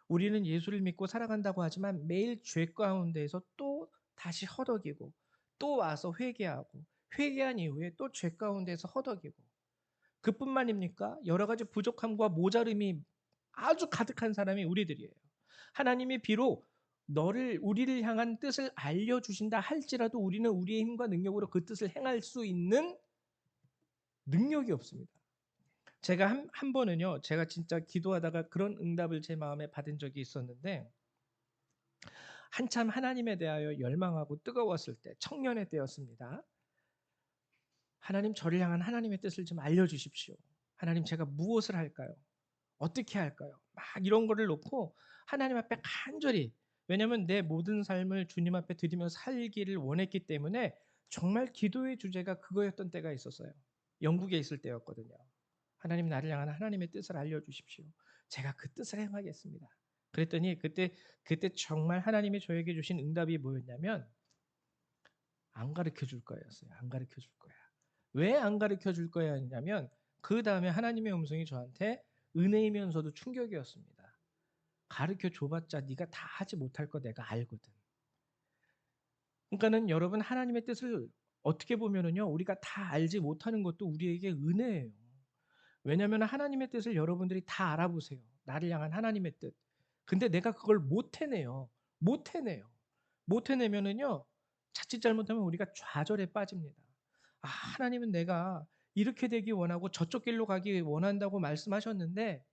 우리는 예수를 믿고 살아간다고 하지만 매일 죄 가운데에서 또 다시 허덕이고 또 와서 회개하고 회개한 이후에 또 죄 가운데에서 허덕이고, 그뿐만입니까? 여러 가지 부족함과 모자름이 아주 가득한 사람이 우리들이에요. 하나님이 비록 우리를 향한 뜻을 알려주신다 할지라도 우리는 우리의 힘과 능력으로 그 뜻을 행할 수 있는 능력이 없습니다. 제가 한 번은요, 제가 진짜 기도하다가 그런 응답을 제 마음에 받은 적이 있었는데, 한참 하나님에 대하여 열망하고 뜨거웠을 때, 청년의 때였습니다. 하나님, 저를 향한 하나님의 뜻을 좀 알려주십시오. 하나님, 제가 무엇을 할까요? 어떻게 할까요? 막 이런 거를 놓고 하나님 앞에 간절히, 왜냐하면 내 모든 삶을 주님 앞에 드리며 살기를 원했기 때문에 정말 기도의 주제가 그거였던 때가 있었어요. 영국에 있을 때였거든요. 하나님, 나를 향한 하나님의 뜻을 알려주십시오. 제가 그 뜻을 행하겠습니다. 그랬더니 그때 정말 하나님이 저에게 주신 응답이 뭐였냐면 안 가르쳐 줄 거였어요. 안 가르쳐 줄 거야. 왜 안 가르쳐 줄 거였냐면 그 다음에 하나님의 음성이 저한테 은혜이면서도 충격이었습니다. 가르쳐 줘봤자 네가 다 하지 못할 거 내가 알거든. 그러니까는 여러분, 하나님의 뜻을 어떻게 보면은요, 우리가 다 알지 못하는 것도 우리에게 은혜예요. 왜냐하면 하나님의 뜻을 여러분들이 다 알아보세요. 나를 향한 하나님의 뜻. 근데 내가 그걸 못 해내요. 못 해내요. 못 해내면은요, 자칫 잘못하면 우리가 좌절에 빠집니다. 아, 하나님은 내가 이렇게 되기 원하고 저쪽 길로 가기 원한다고 말씀하셨는데,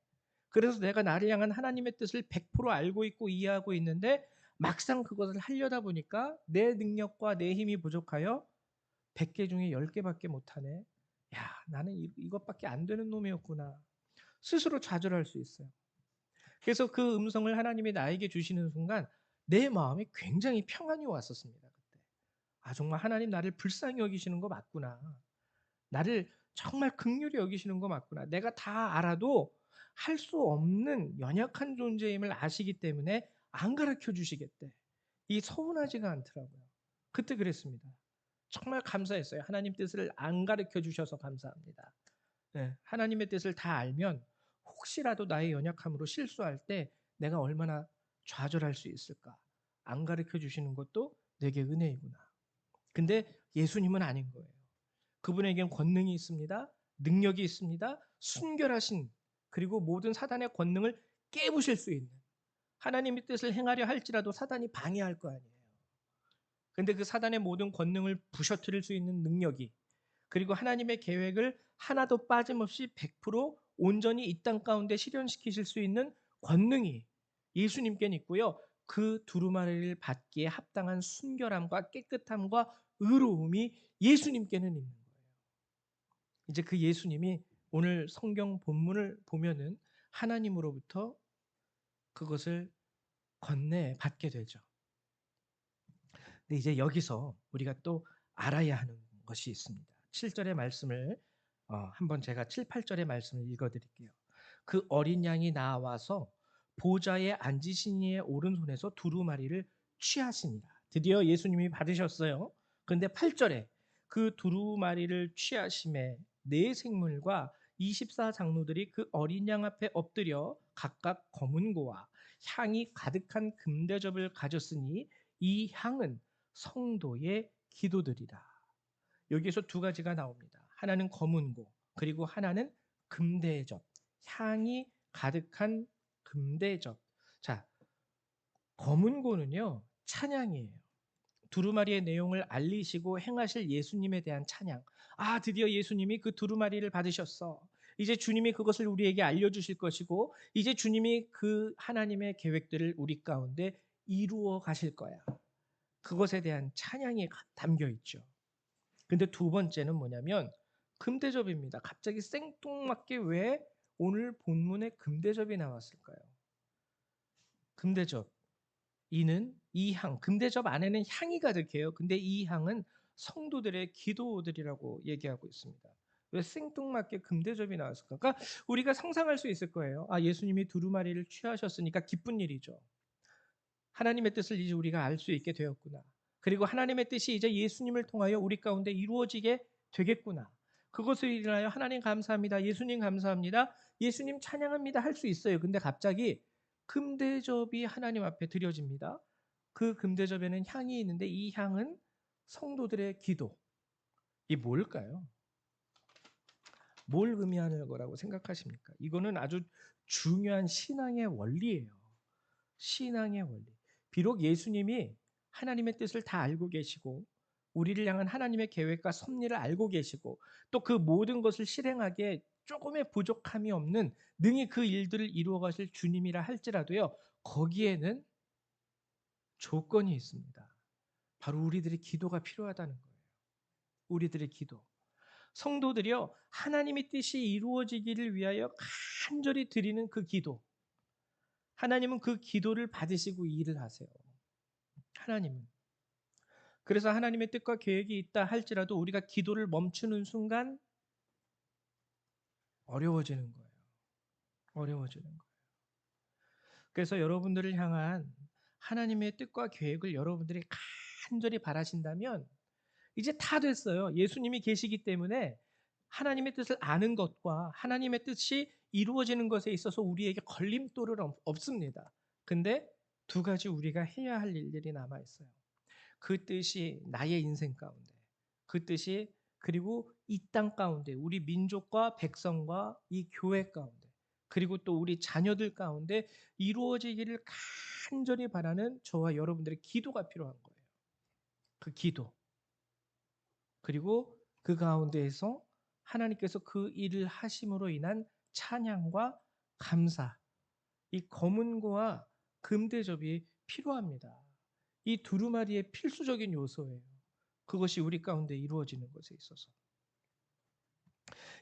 그래서 내가 나를 향한 하나님의 뜻을 100% 알고 있고 이해하고 있는데, 막상 그것을 하려다 보니까 내 능력과 내 힘이 부족하여 100개 중에 10개밖에 못하네. 야, 나는 이것밖에 안 되는 놈이었구나. 스스로 좌절할 수 있어요. 그래서 그 음성을 하나님이 나에게 주시는 순간 내 마음에 굉장히 평안이 왔었습니다. 그때. 아, 정말 하나님 나를 불쌍히 여기시는 거 맞구나. 나를 정말 긍휼히 여기시는 거 맞구나. 내가 다 알아도 할 수 없는 연약한 존재임을 아시기 때문에 안 가르쳐 주시겠대. 이 서운하지가 않더라고요. 그때 그랬습니다. 정말 감사했어요. 하나님 뜻을 안 가르쳐 주셔서 감사합니다. 네, 하나님의 뜻을 다 알면 혹시라도 나의 연약함으로 실수할 때 내가 얼마나 좌절할 수 있을까? 안 가르쳐 주시는 것도 내게 은혜이구나. 근데 예수님은 아닌 거예요. 그분에겐 권능이 있습니다. 능력이 있습니다. 순결하신, 그리고 모든 사단의 권능을 깨부실 수 있는, 하나님의 뜻을 행하려 할지라도 사단이 방해할 거 아니에요. 근데 그 사단의 모든 권능을 부셔뜨릴 수 있는 능력이, 그리고 하나님의 계획을 하나도 빠짐없이 100% 온전히 이 땅 가운데 실현시키실 수 있는 권능이 예수님께는 있고요. 그 두루마리를 받기에 합당한 순결함과 깨끗함과 의로움이 예수님께는 있는 거예요. 이제 그 예수님이 오늘 성경 본문을 보면은 하나님으로부터 그것을 건네 받게 되죠. 근데 이제 여기서 우리가 또 알아야 하는 것이 있습니다. 7절의 말씀을 한번 제가 7, 8절의 말씀을 읽어드릴게요. 그 어린 양이 나와서 보좌에 앉으신 이의 오른손에서 두루마리를 취하시니라. 드디어 예수님이 받으셨어요. 그런데 8절에 그 두루마리를 취하심에 네 생물과 24 장로들이 그 어린 양 앞에 엎드려 각각 검은 고와 향이 가득한 금대접을 가졌으니 이 향은 성도의 기도들이라. 여기에서 두 가지가 나옵니다. 하나는 검은고, 그리고 하나는 금대접. 향이 가득한 금대접. 자, 검은고는요, 찬양이에요. 두루마리의 내용을 알리시고 행하실 예수님에 대한 찬양. 아, 드디어 예수님이 그 두루마리를 받으셨어. 이제 주님이 그것을 우리에게 알려주실 것이고, 이제 주님이 그 하나님의 계획들을 우리 가운데 이루어 가실 거야. 그것에 대한 찬양이 담겨 있죠. 근데 두 번째는 뭐냐면 금대접입니다. 갑자기 생뚱맞게 왜 오늘 본문에 금대접이 나왔을까요? 금대접. 이는 이 향, 금대접 안에는 향이 가득해요. 근데 이 향은 성도들의 기도들이라고 얘기하고 있습니다. 왜 생뚱맞게 금대접이 나왔을까? 그러니까 우리가 상상할 수 있을 거예요. 아, 예수님이 두루마리를 취하셨으니까 기쁜 일이죠. 하나님의 뜻을 이제 우리가 알 수 있게 되었구나. 그리고 하나님의 뜻이 이제 예수님을 통하여 우리 가운데 이루어지게 되겠구나. 그것을 인하여 하나님 감사합니다. 예수님 감사합니다. 예수님 찬양합니다. 할 수 있어요. 근데 갑자기 금대접이 하나님 앞에 드려집니다. 그 금대접에는 향이 있는데 이 향은 성도들의 기도. 이 뭘까요? 뭘 의미하는 거라고 생각하십니까? 이거는 아주 중요한 신앙의 원리예요. 신앙의 원리. 비록 예수님이 하나님의 뜻을 다 알고 계시고 우리를 향한 하나님의 계획과 섭리를 알고 계시고 또 그 모든 것을 실행하기에 조금의 부족함이 없는 능히 그 일들을 이루어 가실 주님이라 할지라도요. 거기에는 조건이 있습니다. 바로 우리들의 기도가 필요하다는 거예요. 우리들의 기도. 성도들이요. 하나님의 뜻이 이루어지기를 위하여 간절히 드리는 그 기도. 하나님은 그 기도를 받으시고 일을 하세요. 하나님은. 그래서 하나님의 뜻과 계획이 있다 할지라도 우리가 기도를 멈추는 순간 어려워지는 거예요. 어려워지는 거예요. 그래서 여러분들을 향한 하나님의 뜻과 계획을 여러분들이 간절히 바라신다면 이제 다 됐어요. 예수님이 계시기 때문에 하나님의 뜻을 아는 것과 하나님의 뜻이 이루어지는 것에 있어서 우리에게 걸림돌은 없습니다. 근데 두 가지 우리가 해야 할 일들이 남아 있어요. 그 뜻이 나의 인생 가운데, 그 뜻이 그리고 이 땅 가운데 우리 민족과 백성과 이 교회 가운데 그리고 또 우리 자녀들 가운데 이루어지기를 간절히 바라는 저와 여러분들의 기도가 필요한 거예요. 그 기도. 그리고 그 가운데에서 하나님께서 그 일을 하심으로 인한 찬양과 감사, 이 검은고와 금대접이 필요합니다. 이 두루마리의 필수적인 요소예요. 그것이 우리 가운데 이루어지는 것에 있어서.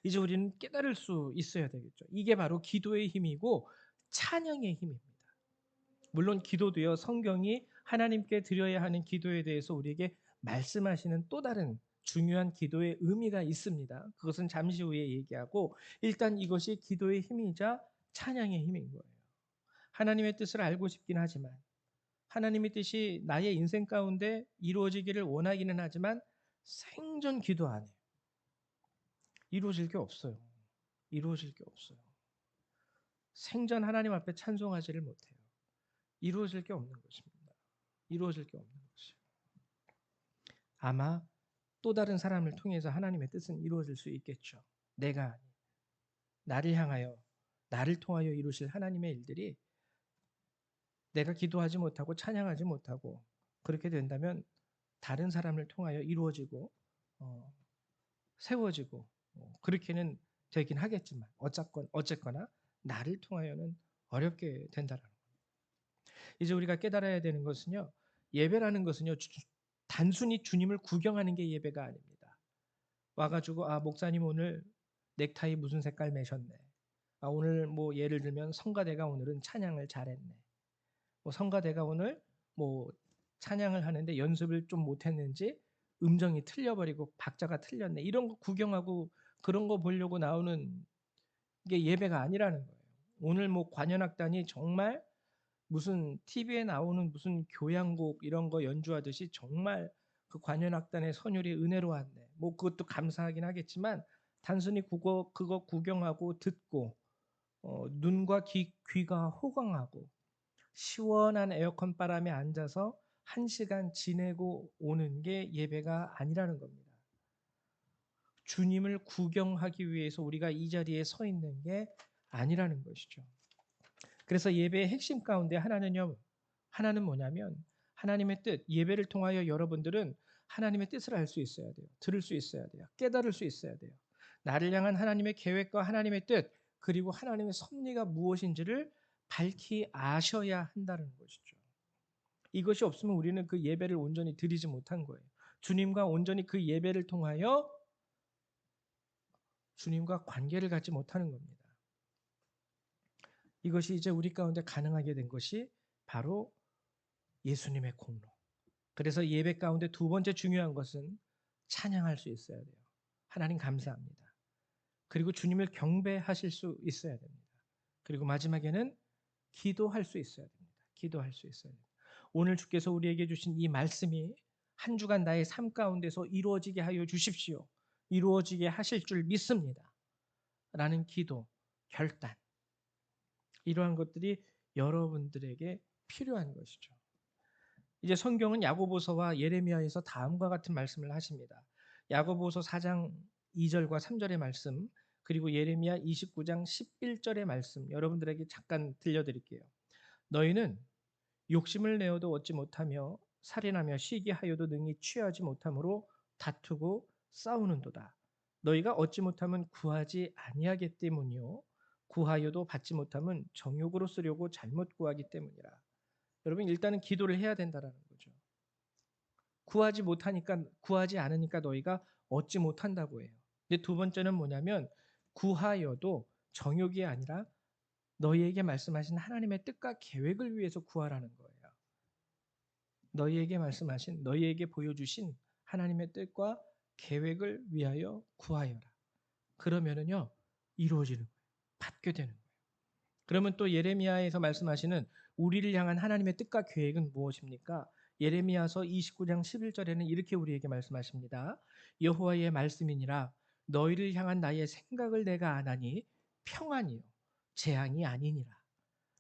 이제 우리는 깨달을 수 있어야 되겠죠. 이게 바로 기도의 힘이고 찬양의 힘입니다. 물론 기도도요, 성경이 하나님께 드려야 하는 기도에 대해서 우리에게 말씀하시는 또 다른 중요한 기도의 의미가 있습니다. 그것은 잠시 후에 얘기하고 일단 이것이 기도의 힘이자 찬양의 힘인 거예요. 하나님의 뜻을 알고 싶긴 하지만 하나님의 뜻이 나의 인생 가운데 이루어지기를 원하기는 하지만 생전 기도 안 해요. 이루어질 게 없어요. 이루어질 게 없어요. 생전 하나님 앞에 찬송하지를 못해요. 이루어질 게 없는 것입니다. 이루어질 게 없는 것이에요. 아마 또 다른 사람을 통해서 하나님의 뜻은 이루어질 수 있겠죠. 내가 아닌 나를 향하여 나를 통하여 이루실 하나님의 일들이 내가 기도하지 못하고 찬양하지 못하고 그렇게 된다면 다른 사람을 통하여 이루어지고 세워지고 그렇게는 되긴 하겠지만 어쨌거나 나를 통하여는 어렵게 된다라는 거예요. 이제 우리가 깨달아야 되는 것은요. 예배라는 것은요. 단순히 주님을 구경하는 게 예배가 아닙니다. 와가지고 목사님 오늘 넥타이 무슨 색깔 매셨네. 오늘 뭐 예를 들면 성가대가 오늘은 찬양을 잘했네. 뭐 성가대가 오늘 뭐 찬양을 하는데 연습을 좀 못했는지 음정이 틀려버리고 박자가 틀렸네. 이런 거 구경하고 그런 거 보려고 나오는 게 예배가 아니라는 거예요. 오늘 뭐 관현악단이 정말 무슨 TV에 나오는 무슨 교향곡 이런 거 연주하듯이 정말 그 관현악단의 선율이 은혜로웠네. 뭐 그것도 감사하긴 하겠지만 단순히 그거 구경하고 듣고 눈과 귀가 호강하고 시원한 에어컨 바람에 앉아서 1시간 지내고 오는 게 예배가 아니라는 겁니다. 주님을 구경하기 위해서 우리가 이 자리에 서 있는 게 아니라는 것이죠. 그래서 예배의 핵심 가운데 하나는 뭐냐면 하나님의 뜻, 예배를 통하여 여러분들은 하나님의 뜻을 알 수 있어야 돼요. 들을 수 있어야 돼요. 깨달을 수 있어야 돼요. 나를 향한 하나님의 계획과 하나님의 뜻, 그리고 하나님의 섭리가 무엇인지를 밝히 아셔야 한다는 것이죠. 이것이 없으면 우리는 그 예배를 온전히 드리지 못한 거예요. 주님과 온전히 그 예배를 통하여 주님과 관계를 갖지 못하는 겁니다. 이것이 이제 우리 가운데 가능하게 된 것이 바로 예수님의 공로. 그래서 예배 가운데 두 번째 중요한 것은 찬양할 수 있어야 돼요. 하나님 감사합니다. 그리고 주님을 경배하실 수 있어야 됩니다. 그리고 마지막에는 기도할 수 있어야 됩니다. 기도할 수 있어야 됩니다. 오늘 주께서 우리에게 주신 이 말씀이 한 주간 나의 삶 가운데서 이루어지게 하여 주십시오. 이루어지게 하실 줄 믿습니다. 라는 기도, 결단. 이러한 것들이 여러분들에게 필요한 것이죠. 이제 성경은 야고보서와 예레미야에서 다음과 같은 말씀을 하십니다. 야고보서 4장 2절과 3절의 말씀, 그리고 예레미야 29장 11절의 말씀 여러분들에게 잠깐 들려드릴게요. 너희는 욕심을 내어도 얻지 못하며 살인하며 시기하여도 능히 취하지 못함으로 다투고 싸우는도다. 너희가 얻지 못하면 구하지 아니하기 때문이요 구하여도 받지 못하면 정욕으로 쓰려고 잘못 구하기 때문이라. 여러분 일단은 기도를 해야 된다라는 거죠. 구하지 않으니까 너희가 얻지 못한다고 해요. 근데 두 번째는 뭐냐면 구하여도 정욕이 아니라 너희에게 말씀하신 하나님의 뜻과 계획을 위해서 구하라는 거예요. 너희에게 보여주신 하나님의 뜻과 계획을 위하여 구하여라. 그러면은요 이루어지는 거예요. 받게 되는 거예요. 그러면 또 예레미야에서 말씀하시는 우리를 향한 하나님의 뜻과 계획은 무엇입니까? 예레미야서 29장 11절에는 이렇게 우리에게 말씀하십니다. 여호와의 말씀이니라 너희를 향한 나의 생각을 내가 아나니 평안이요 재앙이 아니니라.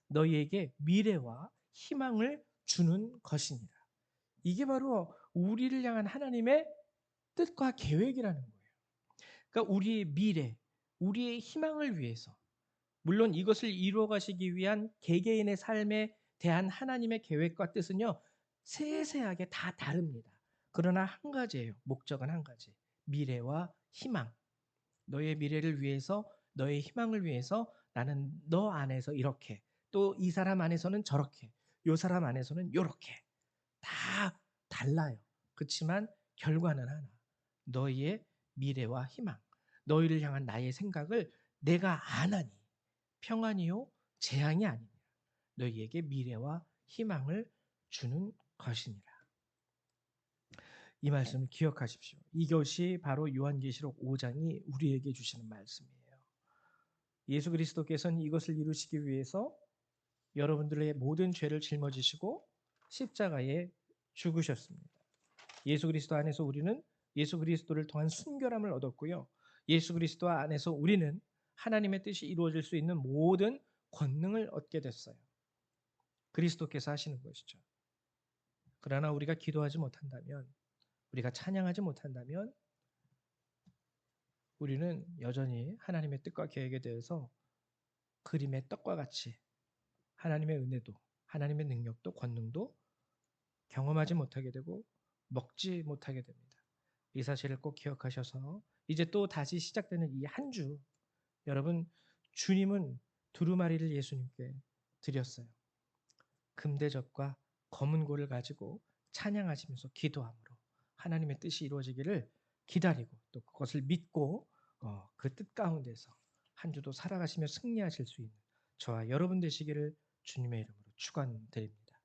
너희에게 미래와 희망을 주는 것이니라. 이게 바로 우리를 향한 하나님의 뜻과 계획이라는 거예요. 그러니까 우리의 미래, 우리의 희망을 위해서, 물론 이것을 이루어 가시기 위한 개개인의 삶에 대한 하나님의 계획과 뜻은요, 세세하게 다 다릅니다. 그러나 한 가지예요. 목적은 한 가지. 미래와 희망. 너의 미래를 위해서, 너의 희망을 위해서 나는 너 안에서 이렇게, 또 이 사람 안에서는 저렇게, 요 사람 안에서는 요렇게 다 달라요. 그렇지만 결과는 하나. 너희의 미래와 희망, 너희를 향한 나의 생각을 내가 아나니 평안이요 재앙이 아니냐. 너희에게 미래와 희망을 주는 것이니라. 이 말씀을 기억하십시오. 이것이 바로 요한계시록 5장이 우리에게 주시는 말씀이에요. 예수 그리스도께서는 이것을 이루시기 위해서 여러분들의 모든 죄를 짊어지시고 십자가에 죽으셨습니다. 예수 그리스도 안에서 우리는 예수 그리스도를 통한 순결함을 얻었고요. 예수 그리스도 안에서 우리는 하나님의 뜻이 이루어질 수 있는 모든 권능을 얻게 됐어요. 그리스도께서 하시는 것이죠. 그러나 우리가 기도하지 못한다면, 우리가 찬양하지 못한다면 우리는 여전히 하나님의 뜻과 계획에 대해서 그림의 떡과 같이 하나님의 은혜도, 하나님의 능력도, 권능도 경험하지 못하게 되고 먹지 못하게 됩니다. 이 사실을 꼭 기억하셔서 이제 또 다시 시작되는 이 한 주, 여러분, 주님은 두루마리를 예수님께 드렸어요. 금대접과 검은 고를 가지고 찬양하시면서 기도함으로 하나님의 뜻이 이루어지기를 기다리고 또 그것을 믿고 그 뜻 가운데서 한 주도 살아가시며 승리하실 수 있는 저와 여러분 되시기를 주님의 이름으로 축원드립니다.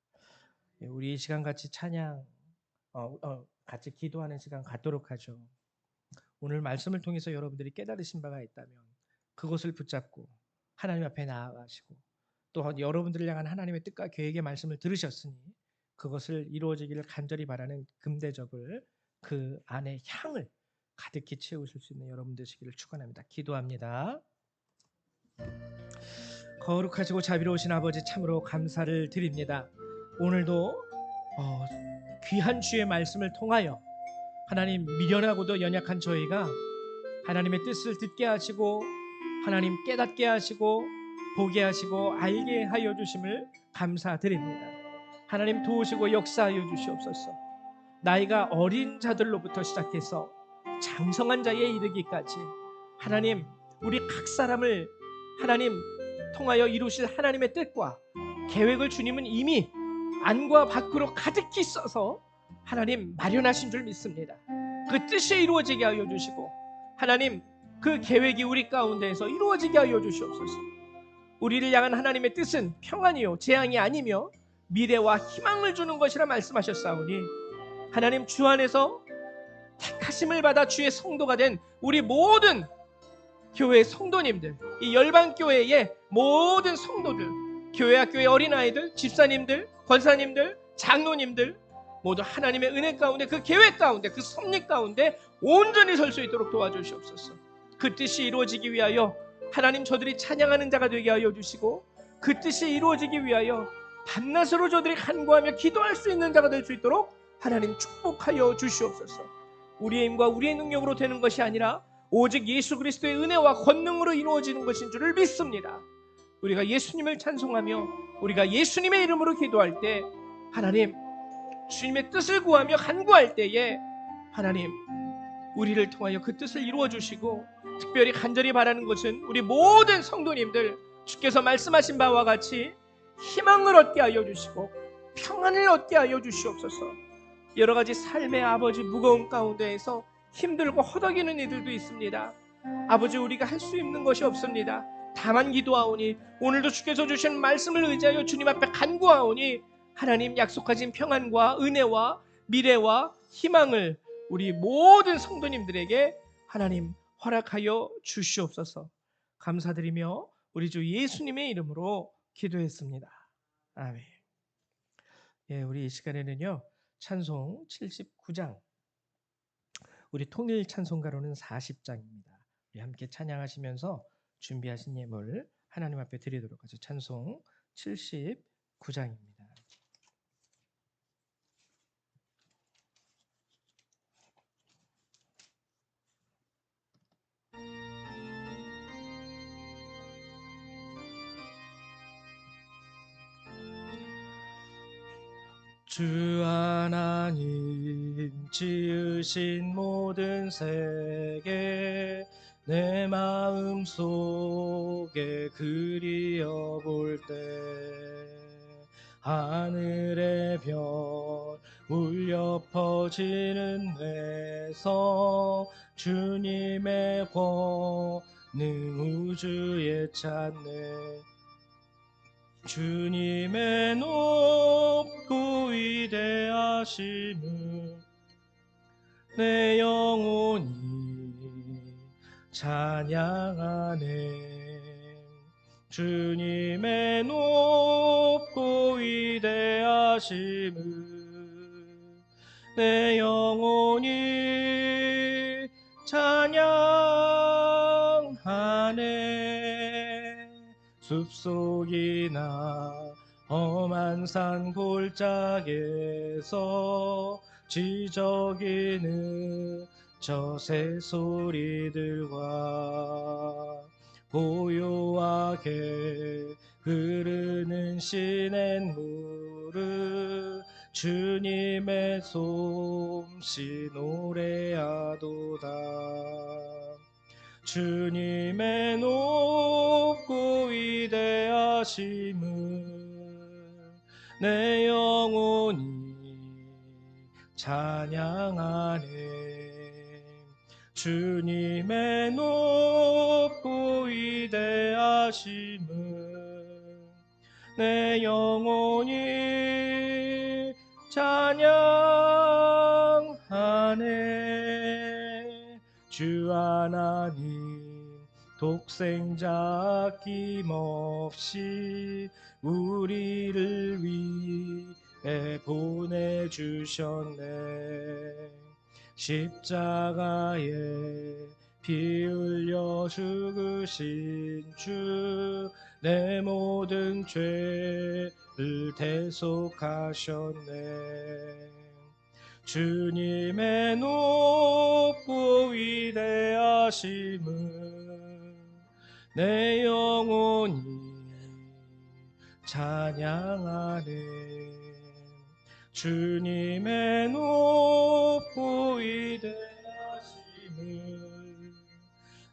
우리 이 시간 같이 찬양, 같이 기도하는 시간 갖도록 하죠. 오늘 말씀을 통해서 여러분들이 깨달으신 바가 있다면 그것을 붙잡고 하나님 앞에 나아가시고, 또 여러분들을 향한 하나님의 뜻과 계획의 말씀을 들으셨으니 그것을 이루어지기를 간절히 바라는 금대접을, 그 안에 향을 가득히 채우실 수 있는 여러분 되시기를 축원합니다. 기도합니다. 거룩하시고 자비로우신 아버지, 참으로 감사를 드립니다. 오늘도 귀한 주의 말씀을 통하여 하나님, 미련하고도 연약한 저희가 하나님의 뜻을 듣게 하시고 하나님 깨닫게 하시고 보게 하시고 알게 하여 주심을 감사드립니다. 하나님 도우시고 역사하여 주시옵소서. 나이가 어린 자들로부터 시작해서 장성한 자에 이르기까지 하나님, 우리 각 사람을 하나님 통하여 이루실 하나님의 뜻과 계획을 주님은 이미 안과 밖으로 가득히 써서 하나님 마련하신 줄 믿습니다. 그 뜻이 이루어지게 하여 주시고 하나님, 그 계획이 우리 가운데에서 이루어지게 하여 주시옵소서. 우리를 향한 하나님의 뜻은 평안이요 재앙이 아니며 미래와 희망을 주는 것이라 말씀하셨사오니 하나님, 주 안에서 택하심을 받아 주의 성도가 된 우리 모든 교회 성도님들, 이 열방교회의 모든 성도들, 교회 학교의 어린아이들, 집사님들, 권사님들, 장로님들 모두 하나님의 은혜 가운데, 그 계획 가운데, 그 섭리 가운데 온전히 설 수 있도록 도와주시옵소서. 그 뜻이 이루어지기 위하여 하나님, 저들이 찬양하는 자가 되게 하여 주시고 그 뜻이 이루어지기 위하여 밤낮으로 저들이 간구하며 기도할 수 있는 자가 될 수 있도록 하나님 축복하여 주시옵소서. 우리의 힘과 우리의 능력으로 되는 것이 아니라 오직 예수 그리스도의 은혜와 권능으로 이루어지는 것인 줄을 믿습니다. 우리가 예수님을 찬송하며 우리가 예수님의 이름으로 기도할 때 하나님, 주님의 뜻을 구하며 간구할 때에 하나님, 우리를 통하여 그 뜻을 이루어 주시고, 특별히 간절히 바라는 것은 우리 모든 성도님들 주께서 말씀하신 바와 같이 희망을 얻게 하여 주시고 평안을 얻게 하여 주시옵소서. 여러 가지 삶의 아버지 무거운 가운데에서 힘들고 허덕이는 이들도 있습니다. 아버지, 우리가 할 수 있는 것이 없습니다. 다만 기도하오니 오늘도 주께서 주신 말씀을 의지하여 주님 앞에 간구하오니 하나님, 약속하신 평안과 은혜와 미래와 희망을 우리 모든 성도님들에게 하나님 허락하여 주시옵소서. 감사드리며 우리 주 예수님의 이름으로 기도했습니다. 아멘. 우리 이 시간에는요, 찬송 79장, 우리 통일 찬송가로는 40장입니다. 우리 함께 찬양하시면서 준비하신 예물 하나님 앞에 드리도록 하죠. 찬송 79장입니다. 주 하나님 지으신 모든 세계 내 마음 속에 그리어 볼 때 하늘의 별 울려 퍼지는 내성 주님의 권능 우주에 찾네 주님의 높고 위대하심을 내 영혼이 찬양하네 주님의 높고 위대하심을 내 영혼이 찬양하네 숲속이나 험한 산 골짜기에서 지저귀는 저 새소리들과 고요하게 흐르는 시냇물을 주님의 솜씨 노래하도다 주님의 높고 위대하심을 내 영혼이 찬양하네 주님의 높고 위대하심을 내 영혼이 찬양하네 주 하나님 독생자 아낌없이 우리를 위해 보내주셨네 십자가에 피 흘려 죽으신 주 내 모든 죄를 대속하셨네 주님의 높고 위대하심을 내 영혼이 찬양하네 주님의 높고 위대하심을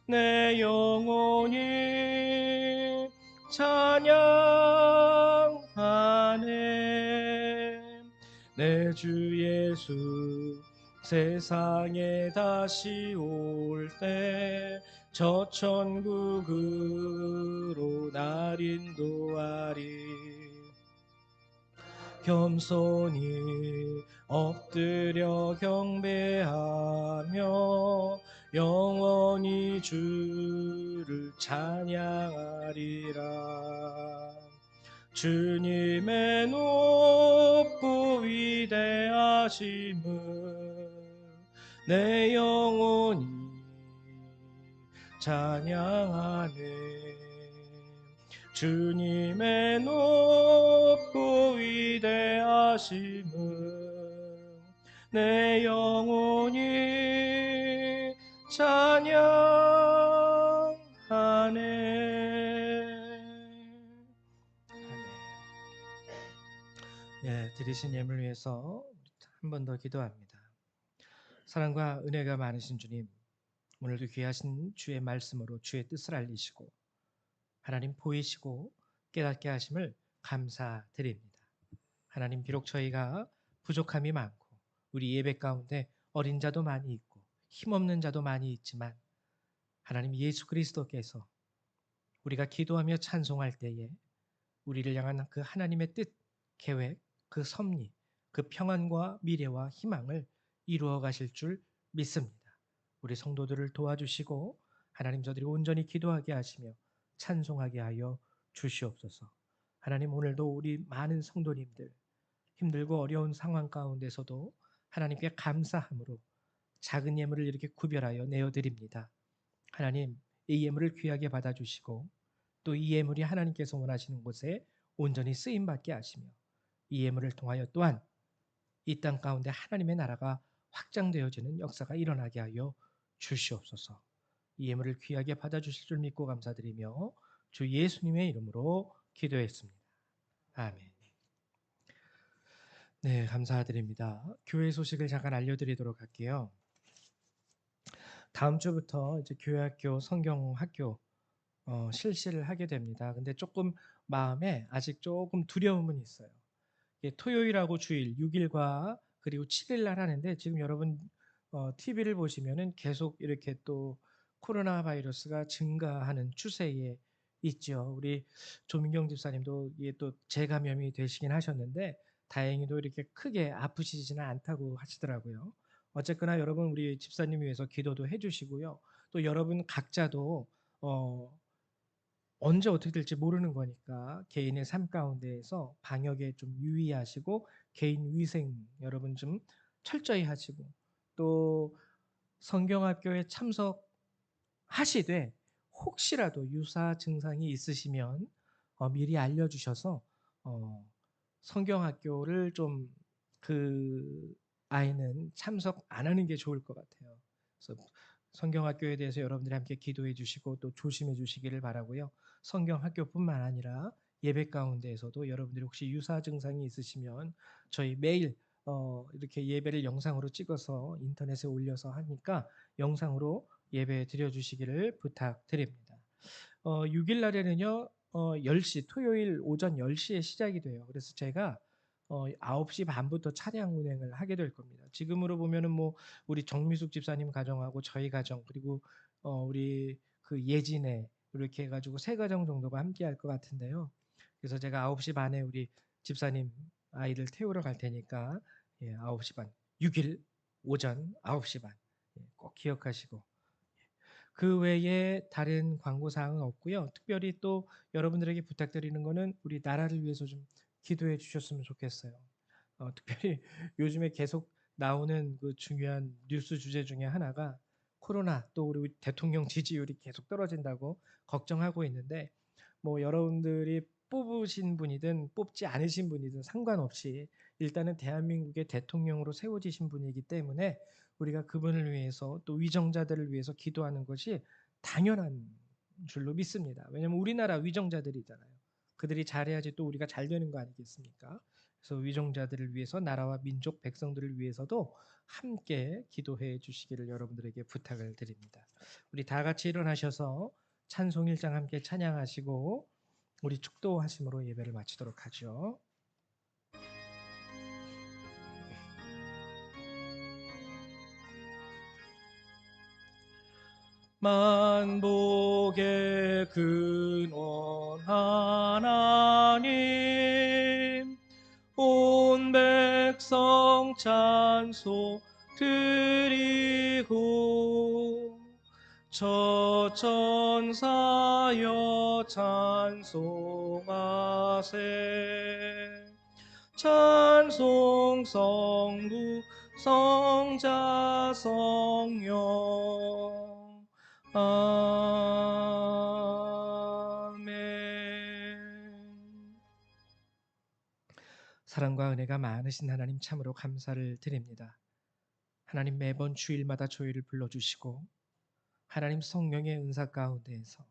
내 영혼이 찬양하네 내 주 예수 세상에 다시 올 때 저 천국으로 날 인도하리 겸손히 엎드려 경배하며 영원히 주를 찬양하리라 주님의 높고 위대하심을 내 영혼이 찬양하네 주님의 높고 위대하심을 내 영혼이 찬양하네 예, 드리신 예물 위해서 한 번 더 기도합니다. 사랑과 은혜가 많으신 주님, 오늘도 귀하신 주의 말씀으로 주의 뜻을 알리시고 하나님 보이시고 깨닫게 하심을 감사드립니다. 하나님 비록 저희가 부족함이 많고 우리 예배 가운데 어린 자도 많이 있고 힘없는 자도 많이 있지만 하나님 예수 그리스도께서 우리가 기도하며 찬송할 때에 우리를 향한 그 하나님의 뜻, 계획, 그 섭리, 그 평안과 미래와 희망을 이루어 가실 줄 믿습니다. 우리 성도들을 도와주시고 하나님 저들이 온전히 기도하게 하시며 찬송하게 하여 주시옵소서. 하나님 오늘도 우리 많은 성도님들 힘들고 어려운 상황 가운데서도 하나님께 감사함으로 작은 예물을 이렇게 구별하여 내어드립니다. 하나님 이 예물을 귀하게 받아주시고 또 이 예물이 하나님께서 원하시는 곳에 온전히 쓰임받게 하시며 이 예물을 통하여 또한 이 땅 가운데 하나님의 나라가 확장되어지는 역사가 일어나게 하여 주시옵소서. 이 예물을 귀하게 받아주실 줄 믿고 감사드리며 주 예수님의 이름으로 기도했습니다. 아멘. 네, 감사드립니다. 교회 소식을 잠깐 알려드리도록 할게요. 다음 주부터 이제 교회학교 성경학교 실시를 하게 됩니다. 근데 조금 마음에 아직 조금 두려움은 있어요. 이게 토요일하고 주일 6일과 그리고 7일 날 하는데 지금 여러분 TV를 보시면은 계속 이렇게 또 코로나 바이러스가 증가하는 추세에 있죠. 우리 조민경 집사님도 이게 또 재감염이 되시긴 하셨는데 다행히도 이렇게 크게 아프시지는 않다고 하시더라고요. 어쨌거나 여러분 우리 집사님 위해서 기도도 해주시고요. 또 여러분 각자도 어, 언제 어떻게 될지 모르는 거니까 개인의 삶 가운데에서 방역에 좀 유의하시고 개인 위생 여러분 좀 철저히 하시고 또 성경학교에 참석하시되 혹시라도 유사 증상이 있으시면 미리 알려주셔서 어, 성경학교를 좀 그 아이는 참석 안 하는 게 좋을 것 같아요. 그래서 성경학교에 대해서 여러분들이 함께 기도해 주시고 또 조심해 주시기를 바라고요. 성경학교뿐만 아니라 예배 가운데에서도 여러분들이 혹시 유사 증상이 있으시면 저희 매일 이렇게 예배를 영상으로 찍어서 인터넷에 올려서 하니까 영상으로 예배 드려주시기를 부탁드립니다. 6일 날에는요. 10시 토요일 오전 10시에 시작이 돼요. 그래서 제가 9시 반부터 차량 운행을 하게 될 겁니다. 지금으로 보면은 뭐 우리 정미숙 집사님 가정하고 저희 가정 그리고 우리 그 예진애 이렇게 해가지고 세 가정 정도가 함께 할 것 같은데요. 그래서 제가 9시 반에 우리 집사님 아이를 태우러 갈 테니까 9시 반 6일 오전 9시 반 꼭 기억하시고 그 외에 다른 광고 사항은 없고요. 특별히 또 여러분들에게 부탁드리는 거는 우리 나라를 위해서 좀 기도해 주셨으면 좋겠어요. 특별히 요즘에 계속 나오는 그 중요한 뉴스 주제 중에 하나가 코로나 또 우리 대통령 지지율이 계속 떨어진다고 걱정하고 있는데 뭐 여러분들이 뽑으신 분이든 뽑지 않으신 분이든 상관없이 일단은 대한민국의 대통령으로 세워지신 분이기 때문에 우리가 그분을 위해서 또 위정자들을 위해서 기도하는 것이 당연한 줄로 믿습니다. 왜냐하면 우리나라 위정자들이잖아요. 그들이 잘해야지 또 우리가 잘 되는 거 아니겠습니까? 그래서 위정자들을 위해서 나라와 민족 백성들을 위해서도 함께 기도해 주시기를 여러분들에게 부탁을 드립니다. 우리 다 같이 일어나셔서 찬송 1장 함께 찬양하시고 우리 축도하심으로 예배를 마치도록 하죠. 만복의 근원 하나님 온 백성 찬송 드리고 저 천사여 찬송하세 찬송 성부 성자 성령 아멘. 사랑과 은혜가 많으신 하나님 참으로 감사를 드립니다. 하나님 매번 주일마다 저희를 불러주시고 하나님 성령의 은사 가운데에서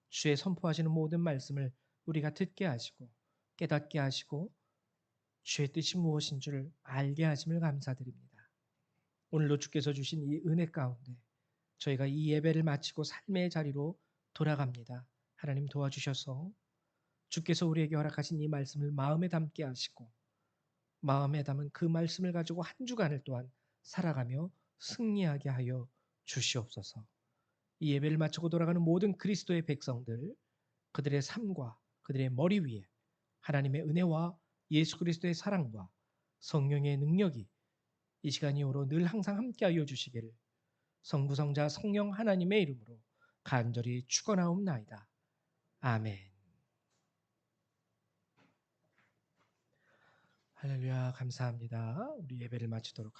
주의 선포하시는 모든 말씀을 우리가 듣게 하시고 깨닫게 하시고 주의 뜻이 무엇인 줄 알게 하심을 감사드립니다. 오늘도 주께서 주신 이 은혜 가운데 저희가 이 예배를 마치고 삶의 자리로 돌아갑니다. 하나님 도와주셔서 주께서 우리에게 허락하신 이 말씀을 마음에 담게 하시고 마음에 담은 그 말씀을 가지고 한 주간을 또한 살아가며 승리하게 하여 주시옵소서. 이 예배를 마치고 돌아가는 모든 그리스도의 백성들 그들의 삶과 그들의 머리 위에 하나님의 은혜와 예수 그리스도의 사랑과 성령의 능력이 이 시간 이후로 늘 항상 함께하여 주시기를 성부 성자 성령 하나님의 이름으로 간절히 축원하옵나이다. 아멘. 할렐루야 감사합니다. 우리 예배를 마치도록